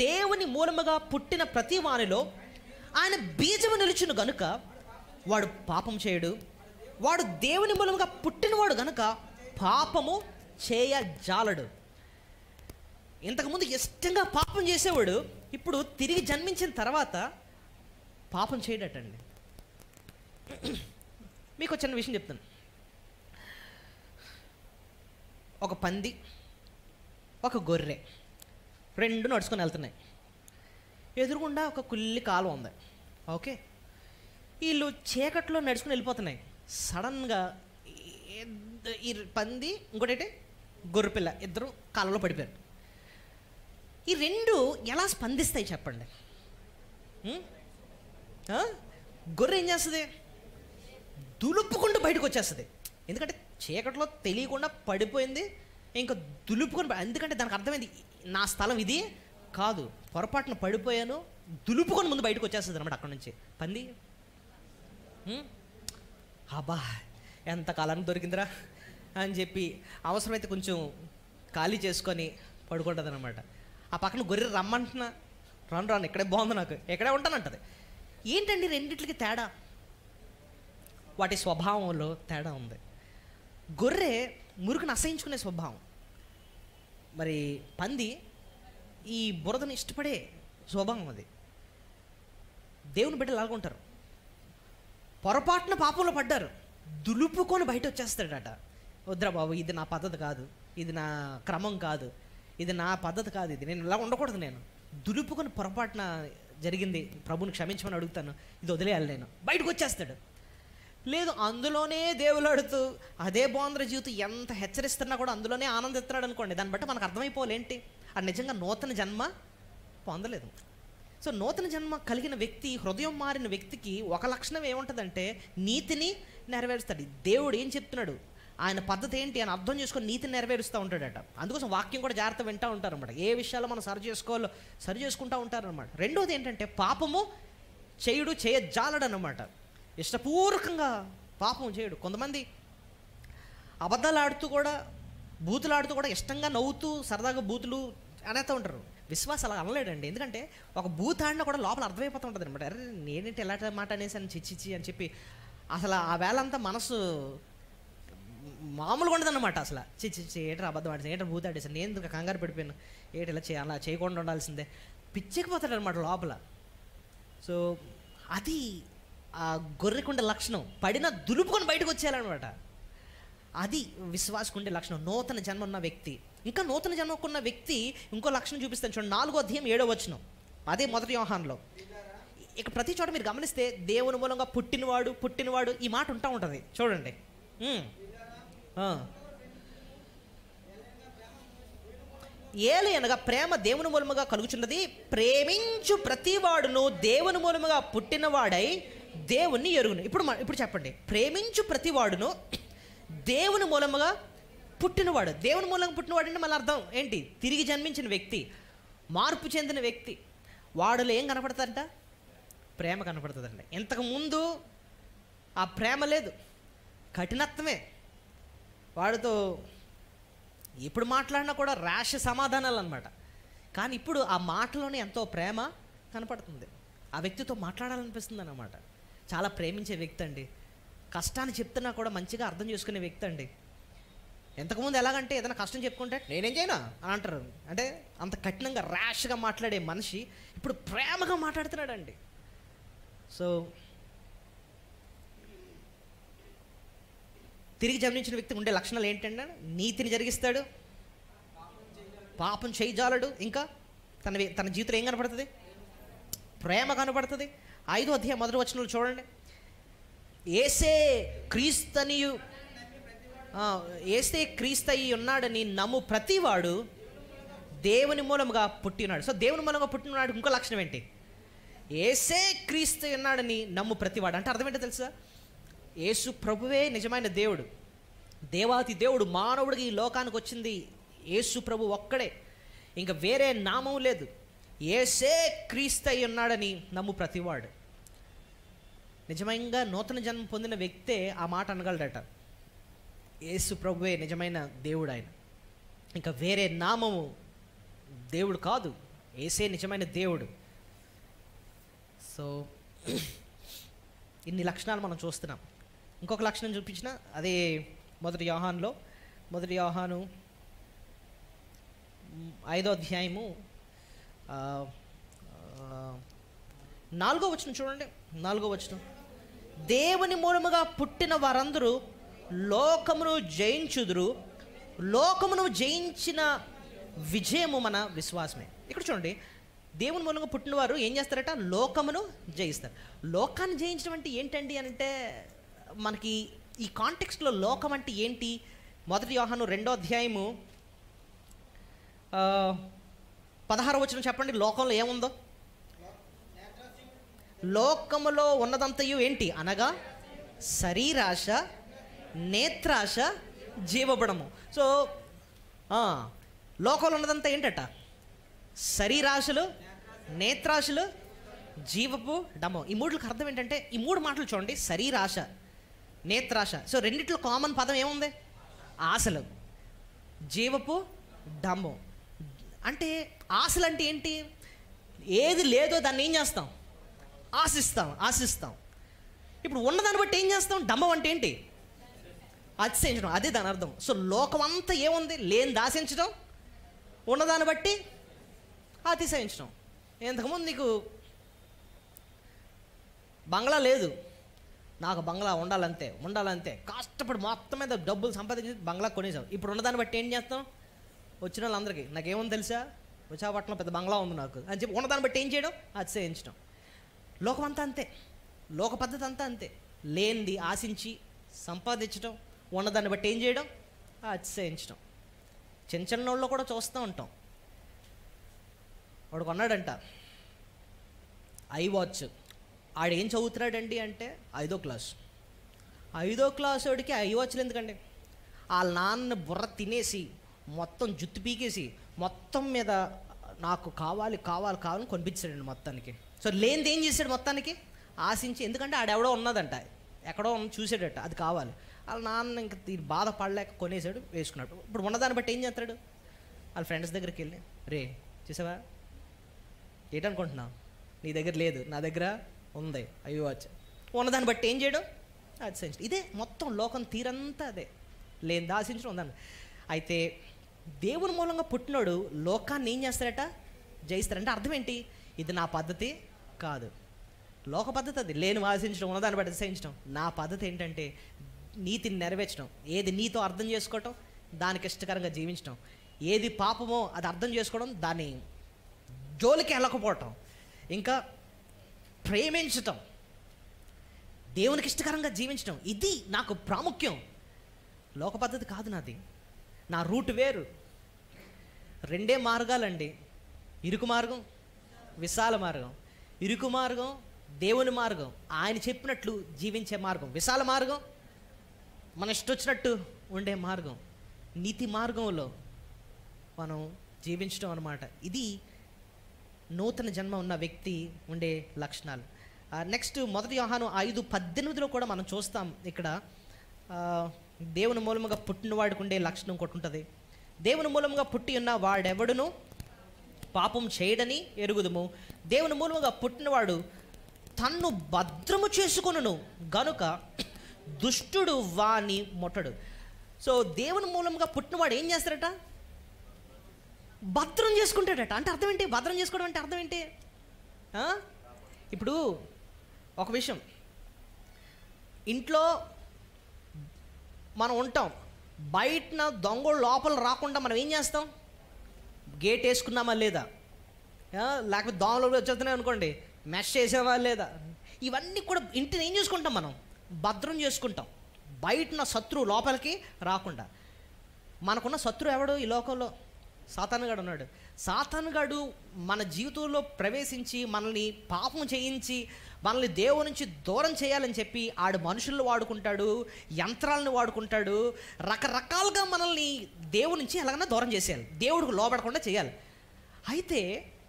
దేవుని మూలముగా పుట్టిన ప్రతి వానిలో ఆయన బీజము నిలుచును గనుక వాడు పాపం చేయడు. వాడు దేవుని మూలముగా పుట్టినవాడు గనుక పాపము చేయజాలడు. ఇంతకుముందు ఇష్టంగా పాపం చేసేవాడు ఇప్పుడు తిరిగి జన్మించిన తర్వాత పాపం చేయడటండి. మీకు చిన్న విషయం చెప్తాను. ఒక పంది, ఒక గొర్రె రెండు నడుచుకొని వెళ్తున్నాయి. ఎదురుగుండా ఒక కుల్లి కాలువ ఉంది. ఓకే, వీళ్ళు చీకట్లో నడుచుకుని వెళ్ళిపోతున్నాయి. సడన్గా ఈ పంది, ఇంకోటి గొర్రెపిల్ల, ఇద్దరు కాలంలో పడిపోయారు. ఈ రెండు ఎలా స్పందిస్తాయి చెప్పండి? గొర్రె ఏం చేస్తుంది? దులుపుకుంటూ బయటకు వచ్చేస్తుంది. ఎందుకంటే చీకట్లో తెలియకుండా పడిపోయింది, ఇంకా దులుపుకొని, ఎందుకంటే దానికి అర్థమైంది నా స్థలం ఇది కాదు, పొరపాటున పడిపోయాను, దులుపుకొని ముందు బయటకు వచ్చేస్తుంది అనమాట అక్కడ నుంచి. పంది అబ్బా ఎంత కాలానికి దొరికిందిరా అని చెప్పి అవసరమైతే కొంచెం ఖాళీ చేసుకొని పడుకుంటుంది అనమాట. ఆ పక్కన గొర్రె రమ్మంటున్నా, రాను ఇక్కడే బాగుంది, నాకు ఎక్కడే ఉంటానంటది. ఏంటండి రెండిట్లకి తేడా? వాటి స్వభావంలో తేడా ఉంది. గొర్రె మురుగును అసహించుకునే స్వభావం, మరి పంది ఈ బురదను ఇష్టపడే స్వభావం. అది దేవుని బిడ్డలు అలాగుంటారు. పొరపాటున పాపంలో పడ్డారు, దులుపుకొని బయట వచ్చేస్తాడట. వద్దురా బాబు, ఇది నా పద్ధతి కాదు, ఇది నా క్రమం కాదు, ఇది నా పద్ధతి కాదు, ఇది నేను ఇలా ఉండకూడదు, నేను దులుపుకొని పొరపాటున జరిగింది, ప్రభుని క్షమించమని అడుగుతాను, ఇది వదిలేయాలి నేను, బయటకు వచ్చేస్తాడు. లేదు, అందులోనే దేవులాడుతూ అదే బాగుంది జీవితం, ఎంత హెచ్చరిస్తున్నా కూడా అందులోనే ఆనందిస్తున్నాడు అనుకోండి, దాన్ని బట్టి మనకు అర్థమైపోవాలి ఏంటి, అది నిజంగా నూతన జన్మ పొందలేదు. సో నూతన జన్మ కలిగిన వ్యక్తి, హృదయం మారిన వ్యక్తికి ఒక లక్షణం ఏముంటుందంటే నీతిని నెరవేరుస్తాడు. దేవుడు ఏం చెప్తున్నాడు, ఆయన పద్ధతి ఏంటి అని అర్థం చేసుకొని నీతిని నెరవేరుస్తూ ఉంటాడట. అందుకోసం వాక్యం కూడా జాగ్రత్త వింటూ ఉంటారన్నమాట. ఏ విషయాల్లో మనం సరి చేసుకోవాలో సరి చేసుకుంటూ ఉంటారనమాట. రెండోది ఏంటంటే పాపము చేయుడు చేయజాలడు అనమాట. ఇష్టపూర్వకంగా పాపం చేయడు. కొంతమంది అబద్ధాలు ఆడుతూ కూడా, బూతులు ఆడుతూ కూడా ఇష్టంగా నవ్వుతూ సరదాగా బూతులు అనేస్తూ ఉంటారు. విశ్వాసం అలా అనలేడండి. ఎందుకంటే ఒక బూత్ ఆడినా కూడా లోపల అర్థమైపోతూ ఉంటుంది అనమాట. అరే నేనేంటి ఎలాంటి మాట అనేసి అని చిచ్చిచ్చి అని చెప్పి అసలు ఆ వేళంతా మనసు మామూలుగా ఉండదన్నమాట. అసలు చిచ్చి ఏటర్ అబద్ధం ఆడేసి, ఏటర్ బూత్ ఆడేసాను, నేను ఎందుకు కంగారు పడిపోయాను, ఏటి ఇలా అలా చేయకుండా ఉండాల్సిందే, పిచ్చెక్కిపోతాడు అనమాట లోపల. సో అది ఆ గొర్రెకుండే లక్షణం, పడిన దులుపుకొని బయటకు వచ్చేయాలన్నమాట. అది విశ్వాసకుండే లక్షణం, నూతన జన్మ ఉన్న వ్యక్తి. ఇంకా నూతన జన్మకున్న వ్యక్తి ఇంకో లక్షణం చూపిస్తాను చూడండి, 4వ అధ్యాయం 7వ వచనం, అదే మొదటి యోహానులో. ఇక ప్రతి చోట మీరు గమనిస్తే దేవుని మూలంగా పుట్టినవాడు ఈ మాట ఉంటా ఉంటుంది చూడండి. ఏలయనగా ప్రేమ దేవుని మూలముగా కలుగుచున్నది, ప్రేమించు ప్రతివాడును దేవుని మూలముగా పుట్టినవాడై దేవుణ్ణి ఎరుగును. ఇప్పుడు చెప్పండి, ప్రేమించు ప్రతివాడును దేవుని మూలముగా పుట్టినవాడు. దేవుని మూలంగా పుట్టినవాడు అంటే మళ్ళీ అర్థం ఏంటి, తిరిగి జన్మించిన వ్యక్తి, మార్పు చెందిన వ్యక్తి. వాడులో ఏం కనపడుతుందంట, ప్రేమ కనపడుతుందంట. ఇంతకుముందు ఆ ప్రేమ లేదు, కఠినత్వమే. వాడితో ఇప్పుడు మాట్లాడినా కూడా ర్యాష్ సమాధానాలు అనమాట. కానీ ఇప్పుడు ఆ మాటలోనే ఎంతో ప్రేమ కనపడుతుంది. ఆ వ్యక్తితో మాట్లాడాలనిపిస్తుంది అన్నమాట. చాలా ప్రేమించే వ్యక్తి అండి. కష్టాన్ని చెప్తున్నా కూడా మంచిగా అర్థం చేసుకునే వ్యక్తి అండి. ఎంతకుముందు ఎలాగంటే ఏదైనా కష్టం చెప్పుకుంటే నేనేం చేయనా అని అంటారు. అంటే అంత కఠినంగా ర్యాష్గా మాట్లాడే మనిషి ఇప్పుడు ప్రేమగా మాట్లాడుతున్నాడండి. సో తిరిగి జన్మించిన వ్యక్తి ఉండే లక్షణాలు ఏంటంటే నీతిని జరిగిస్తాడు, పాపం చేయజాలడు, ఇంకా తన జీవితంలో ఏం కనపడుతుంది, ప్రేమ కనపడుతుంది. 5వ అధ్యాయం 1వ వచనంలో చూడండి, ఏసే క్రీస్తయి ఉన్నాడని నమ్ము ప్రతివాడు దేవుని మూలముగా పుట్టినాడు. సో దేవుని మూలంగా పుట్టినాడు ఇంకో లక్షణం ఏంటి, ఏసే క్రీస్తు ఉన్నాడని నమ్ము ప్రతివాడు. అంటే అర్థం ఏంటో తెలుసా, యేసు ప్రభువే నిజమైన దేవుడు, దేవాతి దేవుడు మానవుడికి ఈ లోకానికి వచ్చింది యేసు ప్రభు ఒక్కడే, ఇంకా వేరే నామం లేదు. యేసే క్రీస్తు అయి ఉన్నాడని నమ్ము ప్రతివాడు. నిజంగా నూతన జన్మ పొందిన వ్యక్తే ఆ మాట అనగలడట. యేసు ప్రభువే నిజమైన దేవుడు, ఆయన ఇంకా వేరే నామము దేవుడు కాదు, యేసే నిజమైన దేవుడు. సో ఇన్ని లక్షణాలు మనం చూస్తున్నాం. ఇంకొక లక్షణం చూపించిన అదే మొదటి యోహాను 5వ అధ్యాయము 4వ వచనం చూడండి. 4వ వచనం, దేవుని మూలముగా పుట్టిన వారందరూ లోకమును జయించుదురు, లోకమును జయించిన విజయము మన విశ్వాసమే. ఇక్కడ చూడండి, దేవుని మూలంగా పుట్టిన వారు ఏం చేస్తారట, లోకమును జయిస్తారు. లోకాన్ని జయించడం అంటే ఏంటండి అంటే, మనకి ఈ కాంటెక్స్ట్లో లోకం అంటే ఏంటి, మొదటి యోహాను 2వ అధ్యాయము 16వ వచనం చెప్పండి. లోకంలో ఏముందో, లోకములో ఉన్నదంతయు ఏంటి అనగా శరీరాశ, నేత్రాశ, జీవబడము. సో లోకంలో ఉన్నదంతా ఏంటట, శరీరాశలు, నేత్రాశలు, జీవపు డమం. ఈ మూడులకు అర్థం ఏంటంటే, ఈ 3 మాటలు చూడండి, శరీరాశ, నేత్రాశ. సో రెండిట్లో కామన్ పదం ఏముంది, ఆశలు, జీవపు డమ్ము. అంటే ఆశలు అంటే ఏంటి, ఏది లేదో దాన్ని ఏం చేస్తాం, ఆశిస్తాం. ఇప్పుడు ఉన్నదాన్ని బట్టి ఏం చేస్తాం, డమ్మం అంటే ఏంటి, అతిశయించడం, అదే దాని అర్థం. సో లోకం అంతా ఏముంది, లేని ఆశించడం, ఉన్నదాన్ని బట్టి అతిశయించడం. ఇంతకుముందు నీకు బంగ్లా లేదు, నాకు బంగ్లా ఉండాలంతే కష్టపడి మొత్తం మీద డబ్బులు సంపాదించి బంగ్లా కొనేసాం. ఇప్పుడు ఉన్నదాన్ని బట్టి ఏం చేస్తాం, వచ్చిన వాళ్ళందరికీ నాకేమో తెలుసా, విశాఖపట్నం పెద్ద బంగ్లా ఉంది నాకు అని చెప్పి ఉన్నదాన్ని బట్టి ఏం చేయడం, అతిశయించడం. లోకం అంతా అంతే, లోక పద్ధతి అంతా అంతే. లేనిది ఆశించి సంపాదించడం, ఉన్నదాన్ని బట్టి ఏం చేయడం, అతిశయించడం. చిన్న చిన్నోళ్ళు కూడా చూస్తూ ఉంటాం. వాడు కొన్నాడంట iWatch. ఆడు ఏం చదువుతున్నాడండి అంటే 5వ క్లాస్. 5వ క్లాస్ వాడికి iWatchలు ఎందుకండి? వాళ్ళ నాన్న బుర్ర తినేసి మొత్తం జుట్టు పీకేసి మొత్తం మీద నాకు కావాలి కావాలి కావాలని కొనిపించాడండి మొత్తానికి. సో లేనిది ఏం చేశాడు, మొత్తానికి ఆశించి, ఎందుకంటే ఆడెవడో ఉన్నదంట, ఎక్కడో చూసాడట, అది కావాలి. వాళ్ళ నాన్న ఇంకా బాధపడలేక కొనేసాడు, వేసుకున్నాడు. ఇప్పుడు ఉన్నదాన్ని బట్టి ఏం చేస్తాడు, వాళ్ళ ఫ్రెండ్స్ దగ్గరికి వెళ్ళి, రే చూసావా ఏంటనుకుంటున్నావు, నీ దగ్గర లేదు, నా దగ్గర ఉంది iWatch. ఉన్నదాన్ని బట్టి ఏం చేయడం, అది. ఇదే మొత్తం లోకం తీరంతా అదే, లేని ఆశించడం ఉందని. అయితే దేవుని మూలంగా పుట్టినోడు లోకాన్ని ఏం చేస్తారట, జయిస్తారంటే అర్థం ఏంటి, ఇది నా పద్ధతి కాదు. లోక పద్ధతి అది, లేని ఆశించడం, ఉన్నదాన్ని బట్టి అతిశయించడం. నా పద్ధతి ఏంటంటే నీతిని నెరవేర్చడం, ఏది నీతో అర్థం చేసుకోవటం, దానికి ఇష్టకరంగా జీవించడం, ఏది పాపమో అది అర్థం చేసుకోవడం, దాన్ని జోలికి వెళ్ళకపోవటం, ఇంకా ప్రేమించటం, దేవునికి ఇష్టకరంగా జీవించడం. ఇది నాకు ప్రాముఖ్యం. లోక పద్ధతి కాదు నాది, నా రూట్ వేరు. 2 మార్గాలండి, ఇరుకు మార్గం, విశాల మార్గం. ఇరుకు మార్గం దేవుని మార్గం, ఆయన చెప్పినట్లు జీవించే మార్గం. విశాల మార్గం మన ఇష్టొచ్చినట్టు ఉండే మార్గం, నీతి మార్గంలో మనం జీవించడం అన్నమాట. ఇది నూతన జన్మ ఉన్న వ్యక్తి ఉండే లక్షణాలు. నెక్స్ట్ 1 యోహాను 5:18 కూడా మనం చూస్తాం. ఇక్కడ దేవుని మూలముగా పుట్టిన వాడికి ఉండే లక్షణం ఒకటి ఉంటుంది. దేవుని మూలముగా పుట్టి ఉన్న వాడెవడును పాపం చేయడని ఎరుగుదుము, దేవుని మూలముగా పుట్టినవాడు తన్ను భద్రము చేసుకొనును గనుక దుష్టుడు వాని ముట్టడు. సో దేవుని మూలంగా పుట్టినవాడు ఏం చేస్తాడట, భద్రం చేసుకుంటాడట. అంటే అర్థం ఏంటి, భద్రం చేసుకోవడం అంటే అర్థం ఏంటి? ఇప్పుడు ఒక విషయం, ఇంట్లో మనం ఉంటాం, బయటన దొంగలు లోపల రాకుండా మనం ఏం చేస్తాం, గేట్ వేసుకున్నామా లేదా, లేకపోతే దోమలు వచ్చేస్తున్నాయి అనుకోండి, మెష్ చేసావా లేదా, ఇవన్నీ కూడా ఇంటిని ఏం చేసుకుంటాం, మనం భద్రం చేసుకుంటాం, బయటన శత్రువు లోపలికి రాకుండా. మనకున్న శత్రువు ఎవడు ఈ లోకంలో? సాతానుగాడు ఉన్నాడు. సాతానుగాడు మన జీవితంలో ప్రవేశించి మనల్ని పాపం చేయించి మనల్ని దేవుని నుంచి దూరం చేయాలని చెప్పి ఆడు మనుషులను వాడుకుంటాడు, యంత్రాలను వాడుకుంటాడు, రకరకాలుగా మనల్ని దేవుని నుంచి ఎలాగైనా దూరం చేసేయాలి, దేవుడికి లోబడకుండా చేయాలి. అయితే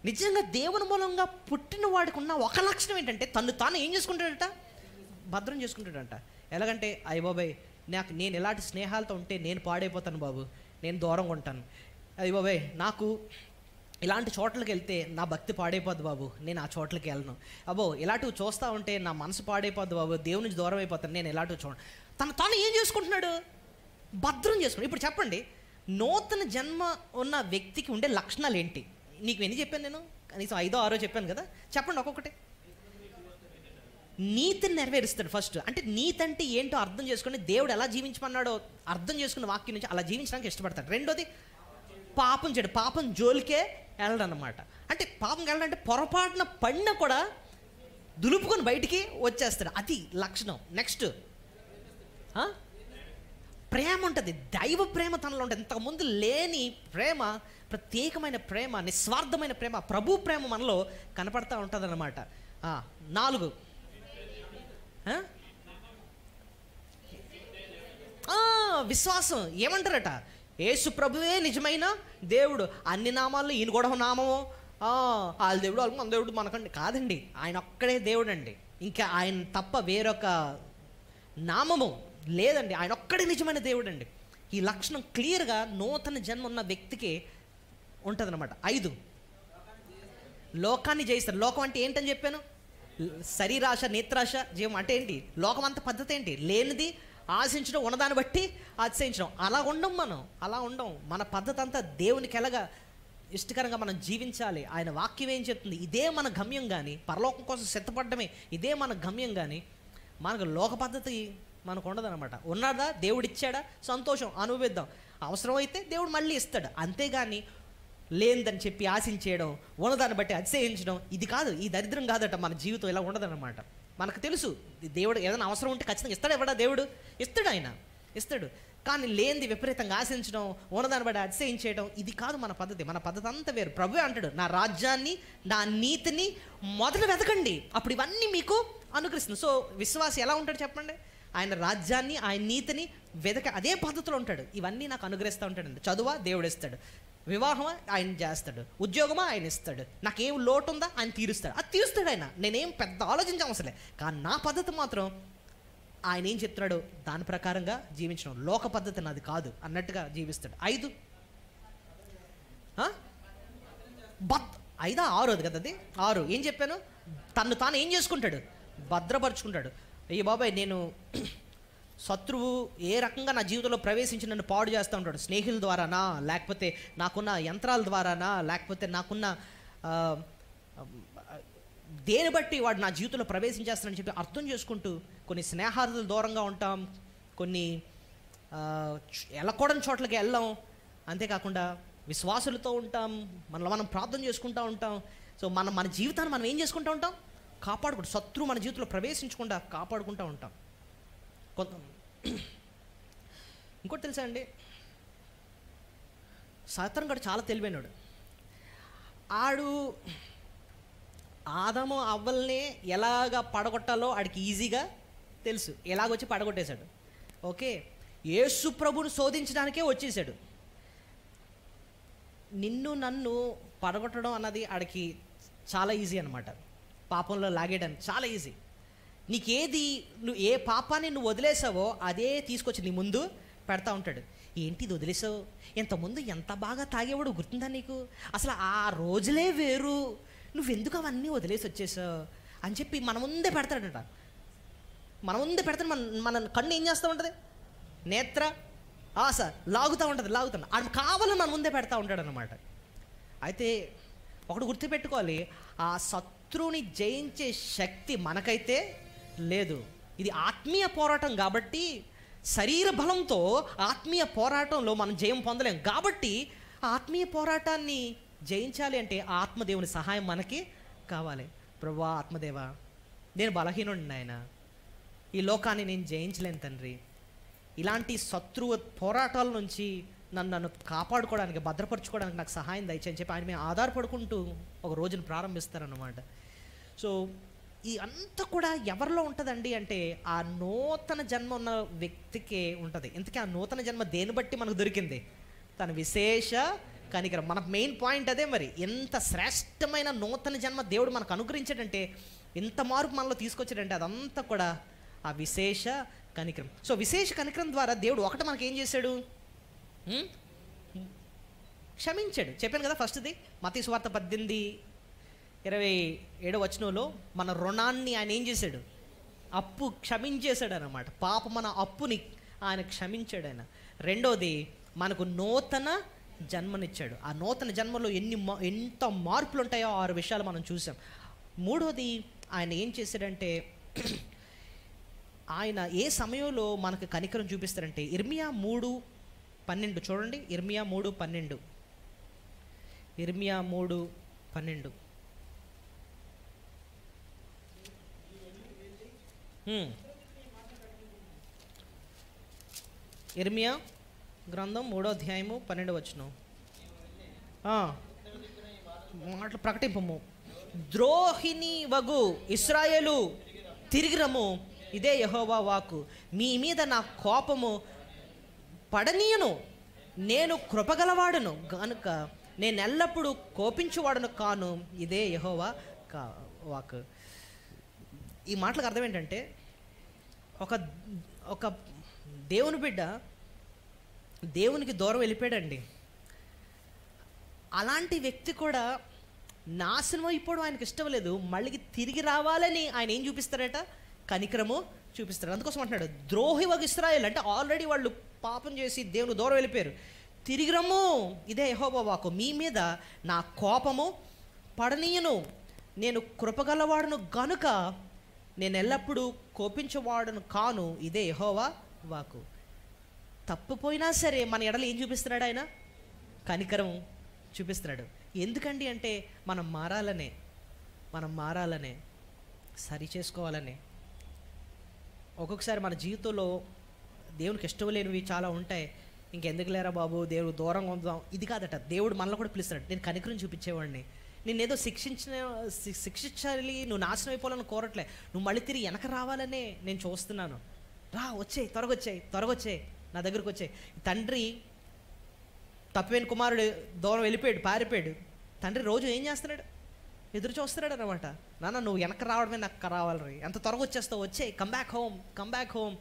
నిజంగా దేవుని మూలంగా పుట్టిన వాడికి ఉన్న ఒక లక్షణం ఏంటంటే తను తాను ఏం చేసుకుంటాడట, భద్రం చేసుకుంటాడంట. ఎలాగంటే అయ్య బాబాయ్ నేను ఎలాంటి స్నేహాలతో ఉంటే నేను పాడైపోతాను బాబు, నేను దూరంగా ఉంటాను. అయ్య బాబాయ్ నాకు ఇలాంటి చోట్లకి వెళ్తే నా భక్తి పాడైపోద్ది బాబు, నేను ఆ చోట్లకి వెళ్ళను. అబ్బో ఇలాంటివి చూస్తూ ఉంటే నా మనసు పాడైపోద్ది బాబు, దేవుని నుంచి దూరం అయిపోతాను, నేను ఇలాంటివి చూడండి. తాను ఏం చేసుకుంటున్నాడు, భద్రం చేసుకున్నాడు. ఇప్పుడు చెప్పండి, నూతన జన్మ ఉన్న వ్యక్తికి ఉండే లక్షణాలు ఏంటి? నీకు ఎన్ని చెప్పాను నేను? కనీసం 5ో 6 చెప్పాను కదా, చెప్పండి ఒక్కొక్కటి. నీతిని నెరవేరుస్తాడు ఫస్ట్. అంటే నీతి అంటే ఏంటో అర్థం చేసుకుని దేవుడు ఎలా జీవించమన్నాడో అర్థం చేసుకున్న వాక్యం నుంచి అలా జీవించడానికి ఇష్టపడతాడు. రెండోది పాపం చేయడు, పాపం జోలికే వెళ్ళడం అన్నమాట. అంటే పాపం వెళ్ళడం అంటే పొరపాటున పడినా కూడా దులుపుకొని బయటికి వచ్చేస్తాడు, అది లక్షణం. నెక్స్ట్ ప్రేమ ఉంటుంది, దైవ ప్రేమ తనలో ఉంటుంది. ఇంతకుముందు లేని ప్రేమ, ప్రత్యేకమైన ప్రేమ, నిస్వార్థమైన ప్రేమ, ప్రభు ప్రేమ మనలో కనపడతా ఉంటుంది అన్నమాట. 4 విశ్వాసం. ఏమంటారట, యేసు ప్రభువే నిజమైన దేవుడు. అన్ని నామాల్లో ఈయన కూడా నామము, వాళ్ళ దేవుడు వాళ్ళకి మన దేవుడు మనకండి కాదండి, ఆయన ఒక్కడే దేవుడు అండి, ఇంకా ఆయన తప్ప వేరొక నామము లేదండి, ఆయన ఒక్కడే నిజమైన దేవుడు అండి. ఈ లక్షణం క్లియర్గా నూతన జన్మ ఉన్న వ్యక్తికి ఉంటుంది అనమాట. 5 లోకాన్ని జయిస్తారు. లోకం అంటే ఏంటని చెప్పాను, శరీరాశ, నేత్రాశ, జీవం అంటే ఏంటి? లోకం అంత పద్ధతి ఏంటి? లేనిది ఆశించడం, ఉన్నదాన్ని బట్టి అతిశయించడం. అలా ఉండం మనం, అలా ఉండం. మన పద్ధతి అంతా దేవునికి ఎలాగా ఇష్టకరంగా మనం జీవించాలి, ఆయన వాక్యం ఏం చెప్తుంది, ఇదే మన గమ్యం. కానీ పరలోకం కోసం సిద్ధపడటమే ఇదే మన గమ్యం. కానీ మనకు లోక పద్ధతి మనకు ఉండదన్నమాట. ఉన్నదా, దేవుడు ఇచ్చాడా, సంతోషం అనుభవిద్దాం, అవసరమైతే దేవుడు మళ్ళీ ఇస్తాడు. అంతేగాని లేనిదని చెప్పి ఆశించేయడం, ఉన్నదాన్ని బట్టి అతిశయించడం, ఇది కాదు, ఈ దరిద్రం కాదట. మన జీవితం ఇలా ఉండదన్నమాట. మనకు తెలుసు దేవుడు ఏదైనా అవసరం ఉంటే ఖచ్చితంగా ఇస్తాడు. ఎవడా దేవుడు ఇస్తాడు, ఆయన ఇస్తాడు. కానీ లేనిది విపరీతంగా ఆశించడం, ఉన్నదాన్ని బట్టి అతిశయించేయడం, ఇది కాదు మన పద్ధతి. మన పద్ధతి అంతా వేరు. ప్రభువే అంటాడు, నా రాజ్యాన్ని, నా నీతిని మొదలు వెతకండి, అప్పుడు ఇవన్నీ మీకు అనుగ్రహిస్తుంది. సో విశ్వాసి ఎలా ఉంటాడు చెప్పండి? ఆయన రాజ్యాన్ని, ఆయన నీతిని అదే పద్ధతిలో ఉంటాడు. ఇవన్నీ నాకు అనుగ్రహిస్తూ ఉంటాడండి. చదువా, దేవుడు ఇస్తాడు. వివాహమా, ఆయన చేస్తాడు. ఉద్యోగమా, ఆయన ఇస్తాడు. నాకేం లోటు ఉందా, ఆయన తీరుస్తాడు. అది తీరుస్తాడు ఆయన. నేనేం పెద్ద ఆలోచించే అవసరం లేదు. కానీ నా పద్ధతి మాత్రం ఆయన ఏం చెప్తున్నాడో దాని ప్రకారంగా జీవించడం. లోక పద్ధతి నాది కాదు అన్నట్టుగా జీవిస్తాడు. 5 5 6 కదా, అది 6. ఏం చెప్పాను? తను తాను ఏం చేసుకుంటాడు? భద్రపరుచుకుంటాడు. అయ్యి బాబాయ్, నేను శత్రువు ఏ రకంగా నా జీవితంలో ప్రవేశించి నన్ను పాడు చేస్తూ ఉంటాడు. స్నేహితుల ద్వారానా, లేకపోతే నాకున్న యంత్రాల ద్వారానా, లేకపోతే నాకున్న దేని బట్టి వాడు నా జీవితంలో ప్రవేశించేస్తానని చెప్పి అర్థం చేసుకుంటూ కొన్ని స్నేహార్థులు దూరంగా ఉంటాం, కొన్ని వెళ్ళకూడని చోట్లకి వెళ్ళాం. అంతేకాకుండా విశ్వాసులతో ఉంటాం, మనలో మనం ప్రార్థన చేసుకుంటూ ఉంటాం. సో మన జీవితాన్ని మనం ఏం చేసుకుంటూ ఉంటాం? కాపాడుకుంటాం. శత్రువు మన జీవితంలో ప్రవేశించకుండా కాపాడుకుంటూ ఉంటాం. ఇంకోటి తెలుసా అండి, సాతాను గాడు చాలా తెలివైనడు. ఆడు ఆదాము అవ్వల్ని ఎలాగ పడగొట్టాలో ఆడికి ఈజీగా తెలుసు. ఎలాగొచ్చి పడగొట్టేశాడు. ఓకే, యేసు ప్రభుని శోధించడానికే వచ్చేసాడు. నిన్ను నన్ను పడగొట్టడం అన్నది ఆడికి చాలా ఈజీ అనమాట. పాపంలో లాగేయడానికి చాలా ఈజీ. నీకేది, నువ్వు ఏ పాపాన్ని నువ్వు వదిలేసావో అదే తీసుకొచ్చి నీ ముందు పెడతా ఉంటాడు. ఏంటి ఇది వదిలేసావు? ఇంతకుముందు ఎంత బాగా తాగేవాడు గుర్తుందా నీకు? అసలు ఆ రోజులే వేరు, నువ్వెందుకు అవన్నీ వదిలేసి వచ్చేసావు అని చెప్పి మన ముందే పెడతాడంట. మన ముందే పెడతాడు. మన కన్ను ఏం చేస్తూ ఉంటుంది? నేత్ర ఆశ లాగుతూ ఉంటుంది. అది కావాలని మన ముందే పెడతా ఉంటాడు అన్నమాట. అయితే ఒకటి గుర్తుపెట్టుకోవాలి, ఆ శత్రువుని జయించే శక్తి మనకైతే లేదు. ఇది ఆత్మీయ పోరాటం కాబట్టి, శరీర బలంతో ఆత్మీయ పోరాటంలో మనం జయం పొందలేం. కాబట్టి ఆత్మీయ పోరాటాన్ని జయించాలి అంటే ఆత్మదేవుని సహాయం మనకి కావాలి. ప్రభువా, ఆత్మదేవా, నేను బలహీనుడిని ఆయన, ఈ లోకాన్ని నేను జయించలేను తండ్రి. ఇలాంటి శత్రువు పోరాటాల నుంచి నన్ను కాపాడుకోవడానికి, భద్రపరచుకోవడానికి నాకు సహాయం దయచేయని చెప్పి ఆయన మీద ఆధారపడుకుంటూ ఒక రోజును ప్రారంభిస్తారన్నమాట. సో ఈ అంతా కూడా ఎవరిలో ఉంటుందండి అంటే ఆ నూతన జన్మ ఉన్న వ్యక్తికే ఉంటుంది. ఇంతకీ ఆ నూతన జన్మ దేని బట్టి మనకు దొరికింది? తన విశేష కనికరం. మన మెయిన్ పాయింట్ అదే. మరి ఎంత శ్రేష్టమైన నూతన జన్మ దేవుడు మనకు అనుగ్రహించాడంటే, ఎంత మార్పు మనలో తీసుకొచ్చాడంటే అదంతా కూడా ఆ విశేష కనికరం. సో విశేష కనికరం ద్వారా దేవుడు ఒకటి మనకి ఏం చేశాడు? క్షమించాడు. చెప్పాను కదా ఫస్ట్ది, మత్తయి సువార్త 18:27 మన రుణాన్ని ఆయన ఏం చేశాడు? అప్పు క్షమించేశాడు అన్నమాట. మన అప్పుని ఆయన క్షమించాడు ఆయన. రెండోది, మనకు నూతన జన్మనిచ్చాడు. ఆ నూతన జన్మలో ఎంత మార్పులు ఉంటాయో 6 విషయాలు మనం చూసాం. మూడోది, ఆయన ఏం చేశాడంటే, ఆయన ఏ సమయంలో మనకు కనికరం చూపిస్తారంటే, ఇర్మియా 3:12 చూడండి. ఇర్మియా 3:12. ఇర్మియా 3:12. ఇర్మియా గ్రంథం 3వ అధ్యాయము 12 మాటలు ప్రకటింపము. ద్రోహిణి వగు ఇశ్రాయేలు తిరిగిరము, ఇదే యెహోవా వాక్కు. మీ మీద నా కోపము పడనీయను, నేను కృపగలవాడును కనుక నేను ఎల్లప్పుడూ కోపించువాడును కాను, ఇదే యెహోవా వాక్కు. ఈ మాటలకు అర్థం ఏంటంటే, ఒక దేవుని బిడ్డ దేవునికి దూరం వెళ్ళిపోయాడండి. అలాంటి వ్యక్తి కూడా నాశనం అయిపోవడం ఆయనకి ఇష్టం లేదు. మళ్ళీ తిరిగి రావాలని ఆయన ఏం చూపిస్తారట? కనికరము చూపిస్తారు. అందుకోసం అంటున్నాడు, ద్రోహి వగు ఇశ్రాయేలు అంటే ఆల్రెడీ వాళ్ళు పాపం చేసి దేవుని దూరం వెళ్ళిపోయారు. తిరిగి రమ్ము, ఇదే యెహోవా వాక్కు. మీ మీద నా కోపము పడనీయను, నేను కృపగలవాడును గనుక నేను ఎల్లప్పుడూ కోపించేవాడును కాను, ఇదే యెహోవా వాక్కు. తప్పుపోయినా సరే మన ఎడలు ఏం చూపిస్తున్నాడు ఆయన? కనికరం చూపిస్తున్నాడు. ఎందుకండి అంటే మనం మారాలనే సరి చేసుకోవాలనే. ఒక్కొక్కసారి మన జీవితంలో దేవునికి ఇష్టం లేనివి చాలా ఉంటాయి. ఇంకెందుకు లేరా బాబు, దేవుడు దూరంగా ఉందాం, ఇది కాదట. దేవుడు మనల్ని కూడా పిలుస్తాడు. నేను కనికరం చూపించేవాడిని. నేనేదో శిక్షించాలి, నువ్వు నాశనం అయిపోవాలని కోరట్లే, నువ్వు మళ్ళీ తిరిగి వెనక రావాలనే నేను చూస్తున్నాను. వచ్చేయి, త్వరగొచ్చేయి, నా దగ్గరకు వచ్చాయి. తండ్రి తప్పిపోయిన కుమారుడు దూరం వెళ్ళిపోయాడు, పారిపోయాడు. తండ్రి రోజు ఏం చేస్తున్నాడు? ఎదురు చూస్తున్నాడు అనమాట. నాన్న నువ్వు వెనక రావడమే నాకు రావాలి, ఎంత త్వరగా వచ్చేస్తావు, వచ్చేయి, కమ్ బ్యాక్ హోమ్,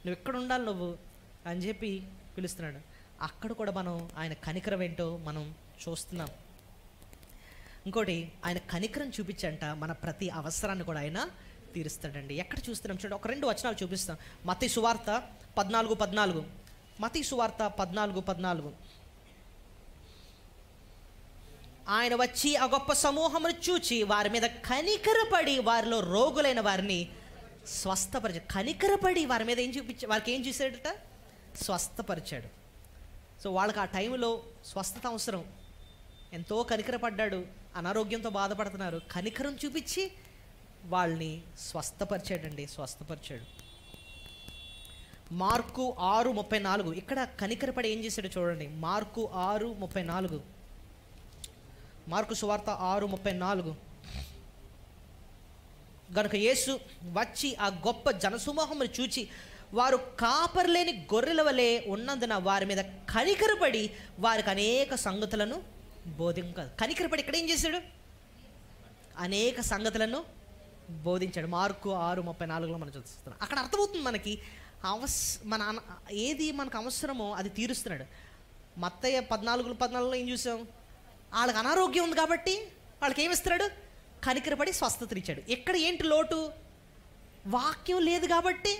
నువ్వు ఎక్కడ ఉండాలి నువ్వు అని చెప్పి పిలుస్తున్నాడు. అక్కడ కూడా మనం ఆయన కనికరం ఏంటో మనం చూస్తున్నాం. ఇంకోటి, ఆయన కనికరం చూపించంట మన ప్రతి అవసరాన్ని కూడా ఆయన తీరుస్తాడండి. ఎక్కడ చూస్తున్నాం చూడండి, ఒక 2 వచనాలు చూపిస్తాం. మత్తయి సువార్త 14:14. మత్తయి సువార్త 14:14. ఆయన వచ్చి ఆ గొప్ప సమూహమును చూచి వారి మీద కనికరపడి వారిలో రోగులైన వారిని స్వస్థపరిచాడు. కనికరపడి వారి మీద వారికి ఏం చూశాడట? స్వస్థపరిచాడు. సో వాళ్ళకి ఆ టైంలో స్వస్థత అవసరం, ఎంతో కనికరపడ్డాడు. అనారోగ్యంతో బాధపడుతున్నారు, కనికరం చూపించి వాళ్ళని స్వస్థపరిచాడు. మార్కు 6:34. ఇక్కడ కనికరపడి ఏం చేశాడు చూడండి. మార్కు 6:34. మార్కు సువార్త 6:34. గనుక యేసు వచ్చి ఆ గొప్ప జనసమూహమును చూచి వారు కాపర్లేని గొర్రెల వలె ఉన్నందున వారి మీద కనికరపడి వారికి అనేక సంగతులను కనికరపడి ఇక్కడ ఏం చేశాడు? అనేక సంగతులను బోధించాడు. మార్కు 6:34 మనం చూస్తున్నాం. అక్కడ అర్థమవుతుంది మనకి ఏది మనకు అవసరమో అది తీరుస్తున్నాడు. మత్తయి 14:14 ఏం చూసాం? వాళ్ళకి అనారోగ్యం ఉంది కాబట్టి వాళ్ళకి ఏమిస్తున్నాడు? కనికరపడి స్వస్థతనిచ్చాడు. ఎక్కడ ఏంటి లోటు? వాక్యం లేదు కాబట్టి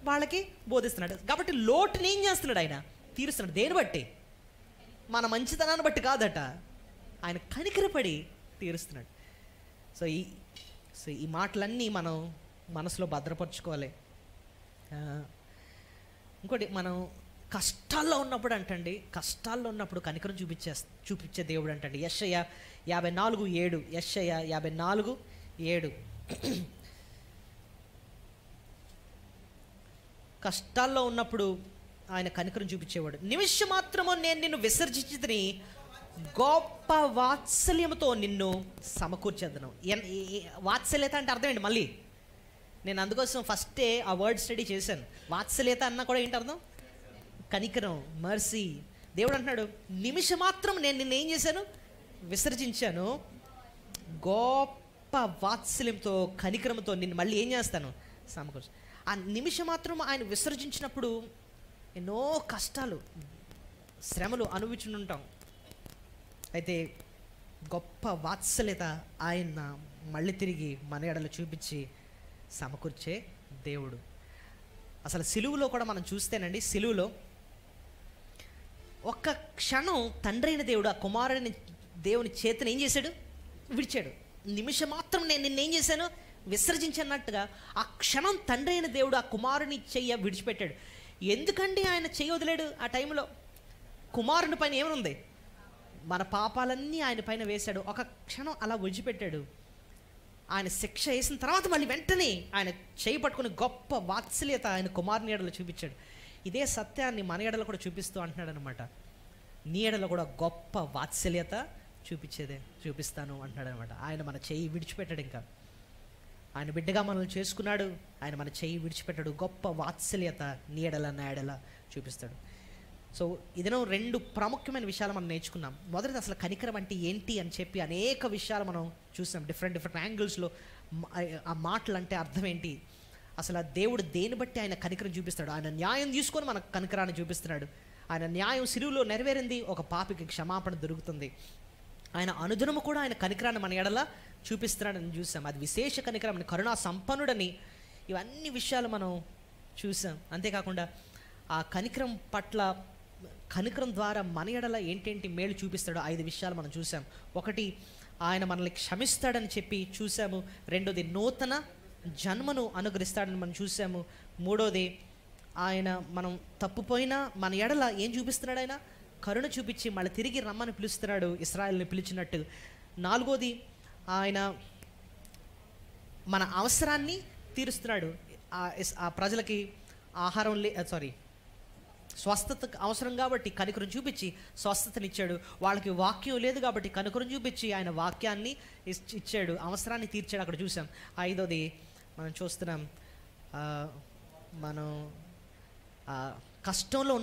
వాళ్ళకి బోధిస్తున్నాడు. కాబట్టి లోటుని ఏం చేస్తున్నాడు? ఆయన తీరుస్తున్నాడు. దేని బట్టి? మన మంచితనాన్ని బట్టి కాదట, ఆయన కనికరపడి తీరుస్తున్నాడు. సో ఈ మాటలన్నీ మనం మనసులో భద్రపరచుకోవాలి. ఇంకోటి, మనం కష్టాల్లో ఉన్నప్పుడు అంటండి, కష్టాల్లో ఉన్నప్పుడు కనికరం చూపించే దేవుడు అంటండి. యెషయా 54:7. యెషయా 54:7. కష్టాల్లో ఉన్నప్పుడు ఆయన కనికరం చూపించేవాడు. నిమిషం మాత్రము నేను నిన్ను విసర్జించితిని, గొప్ప వాత్సల్యముతో నిన్ను సమకూర్చేదను. వాత్సల్యత అంటే అర్థం ఏంటి? మళ్ళీ నేను అందుకోసం ఫస్టే ఆ వర్డ్ స్టడీ చేశాను. వాత్సల్యత అన్నా కూడా ఏంటి అర్థం? కనికరం, మర్సీ. దేవుడు అంటున్నాడు, నిమిషం మాత్రం నేను నిన్ను ఏం చేశాను? విసర్జించాను, గొప్ప వాత్సల్యంతో కనికరంతో నిన్ను మళ్ళీ ఏం చేస్తాను? సమకూర్చు. ఆ నిమిషం మాత్రం ఆయన విసర్జించినప్పుడు ఎన్నో కష్టాలు, శ్రమలు అనుభవించుంటాం. అయితే గొప్ప వాత్సల్యత ఆయన మళ్ళీ తిరిగి మన ఎడలు చూపించి సమకూర్చే దేవుడు. అసలు సిలువులో కూడా మనం చూస్తేనండి, సిలువులో ఒక్క క్షణం తండ్రి అయిన దేవుడు ఆ కుమారుని దేవుని చేతిని ఏం చేశాడు? విడిచాడు. నిమిషం మాత్రం నేను నిన్నేం చేశాను? విసర్జించినట్టుగా ఆ క్షణం తండ్రి అయిన దేవుడు ఆ కుమారుని చెయ్య విడిచిపెట్టాడు. ఎందుకండి ఆయన చెయ్యి వదిలేడు? ఆ టైంలో కుమారుని పైన ఏమనుంది? మన పాపాలన్నీ ఆయన పైన వేశాడు. ఒక క్షణం అలా విడిచిపెట్టాడు. ఆయన శిక్ష వేసిన తర్వాత మళ్ళీ వెంటనే ఆయన చేయి పట్టుకుని గొప్ప వాత్సల్యత ఆయన కుమారుని ఎడలో చూపించాడు. ఇదే సత్యాన్ని మన ఎడలో కూడా చూపిస్తూ అంటున్నాడు అనమాట. నీ ఎడలో కూడా గొప్ప వాత్సల్యత చూపిస్తాను అంటున్నాడు అనమాట. ఆయన మన చెయ్యి విడిచిపెట్టాడు. ఇంకా ఆయన బిడ్డగా మనల్ని చేసుకున్నాడు. ఆయన మన చెయ్యి విడిచిపెట్టాడు. గొప్ప వాత్సల్యత నీ ఎడల నా ఎడల చూపిస్తాడు. సో ఇదినో 2 ప్రాముఖ్యమైన విషయాలు మనం నేర్చుకున్నాం. మొదటిది అసలు కనికరం అంటే ఏంటి అని చెప్పి అనేక విషయాలు మనం చూసాం. డిఫరెంట్ యాంగిల్స్లో ఆ మాటలు అంటే అర్థం ఏంటి, అసలు దేవుడు దేని బట్టి ఆయన కనికరం చూపిస్తాడు. ఆయన న్యాయం తీసుకొని మనకు కనికరాన్ని చూపిస్తున్నాడు. ఆయన న్యాయం సిలువలో నెరవేరింది, ఒక పాపికి క్షమాపణ దొరుకుతుంది. ఆయన అనుదినము కూడా ఆయన కనికరాన్ని మన ఎడల చూపిస్తున్నాడని చూసాం. అది విశేష కనికరం, కరుణా సంపన్నుడని, ఇవన్నీ విషయాలు మనం చూసాం. అంతేకాకుండా ఆ కనికరం పట్ల, కనికరం ద్వారా మన ఎడల ఏంటేంటి మేలు చూపిస్తాడో 5 విషయాలు మనం చూసాం. ఒకటి, ఆయన మనల్ని క్షమిస్తాడని చెప్పి చూసాము. రెండోది, నూతన జన్మను అనుగ్రహిస్తాడని మనం చూసాము. మూడోది, ఆయన మనం తప్పుపోయినా మన ఎడల ఏం చూపిస్తున్నాడు? ఆయన కరుణ చూపించి మళ్ళీ తిరిగి రమ్మని పిలుస్తున్నాడు, ఇశ్రాయేలుని పిలిచినట్టు. నాలుగోది, ఆయన మన అవసరాన్ని తీరుస్తున్నాడు. ఆ ప్రజలకి ఆహారం స్వస్థత అవసరం కాబట్టి కనికరం చూపించి స్వస్థతనిచ్చాడు. వాళ్ళకి వాక్యం లేదు కాబట్టి కనికరం చూపించి ఆయన వాక్యాన్ని ఇచ్చాడు, అవసరాన్ని తీర్చాడు. అక్కడ చూసాం. ఐదోది మనం చూస్తున్నాం, మనం కష్టంలో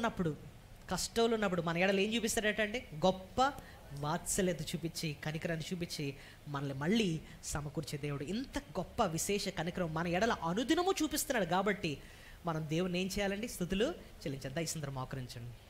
ఉన్నప్పుడు మన ఎడలు ఏం చూపిస్తాడటంటే గొప్ప వాత్సల్యత చూపించి, కనికరాన్ని చూపించి మనల్ని మళ్ళీ సమకూర్చే దేవుడు. ఇంత గొప్ప విశేష కనికరం మన ఎడల అనుదినము చూపిస్తున్నాడు కాబట్టి మనం దేవుని ఏం చేయాలండి? స్తుతులు చెల్లించాలి. దయచేసి అందరూ మోకరించండి.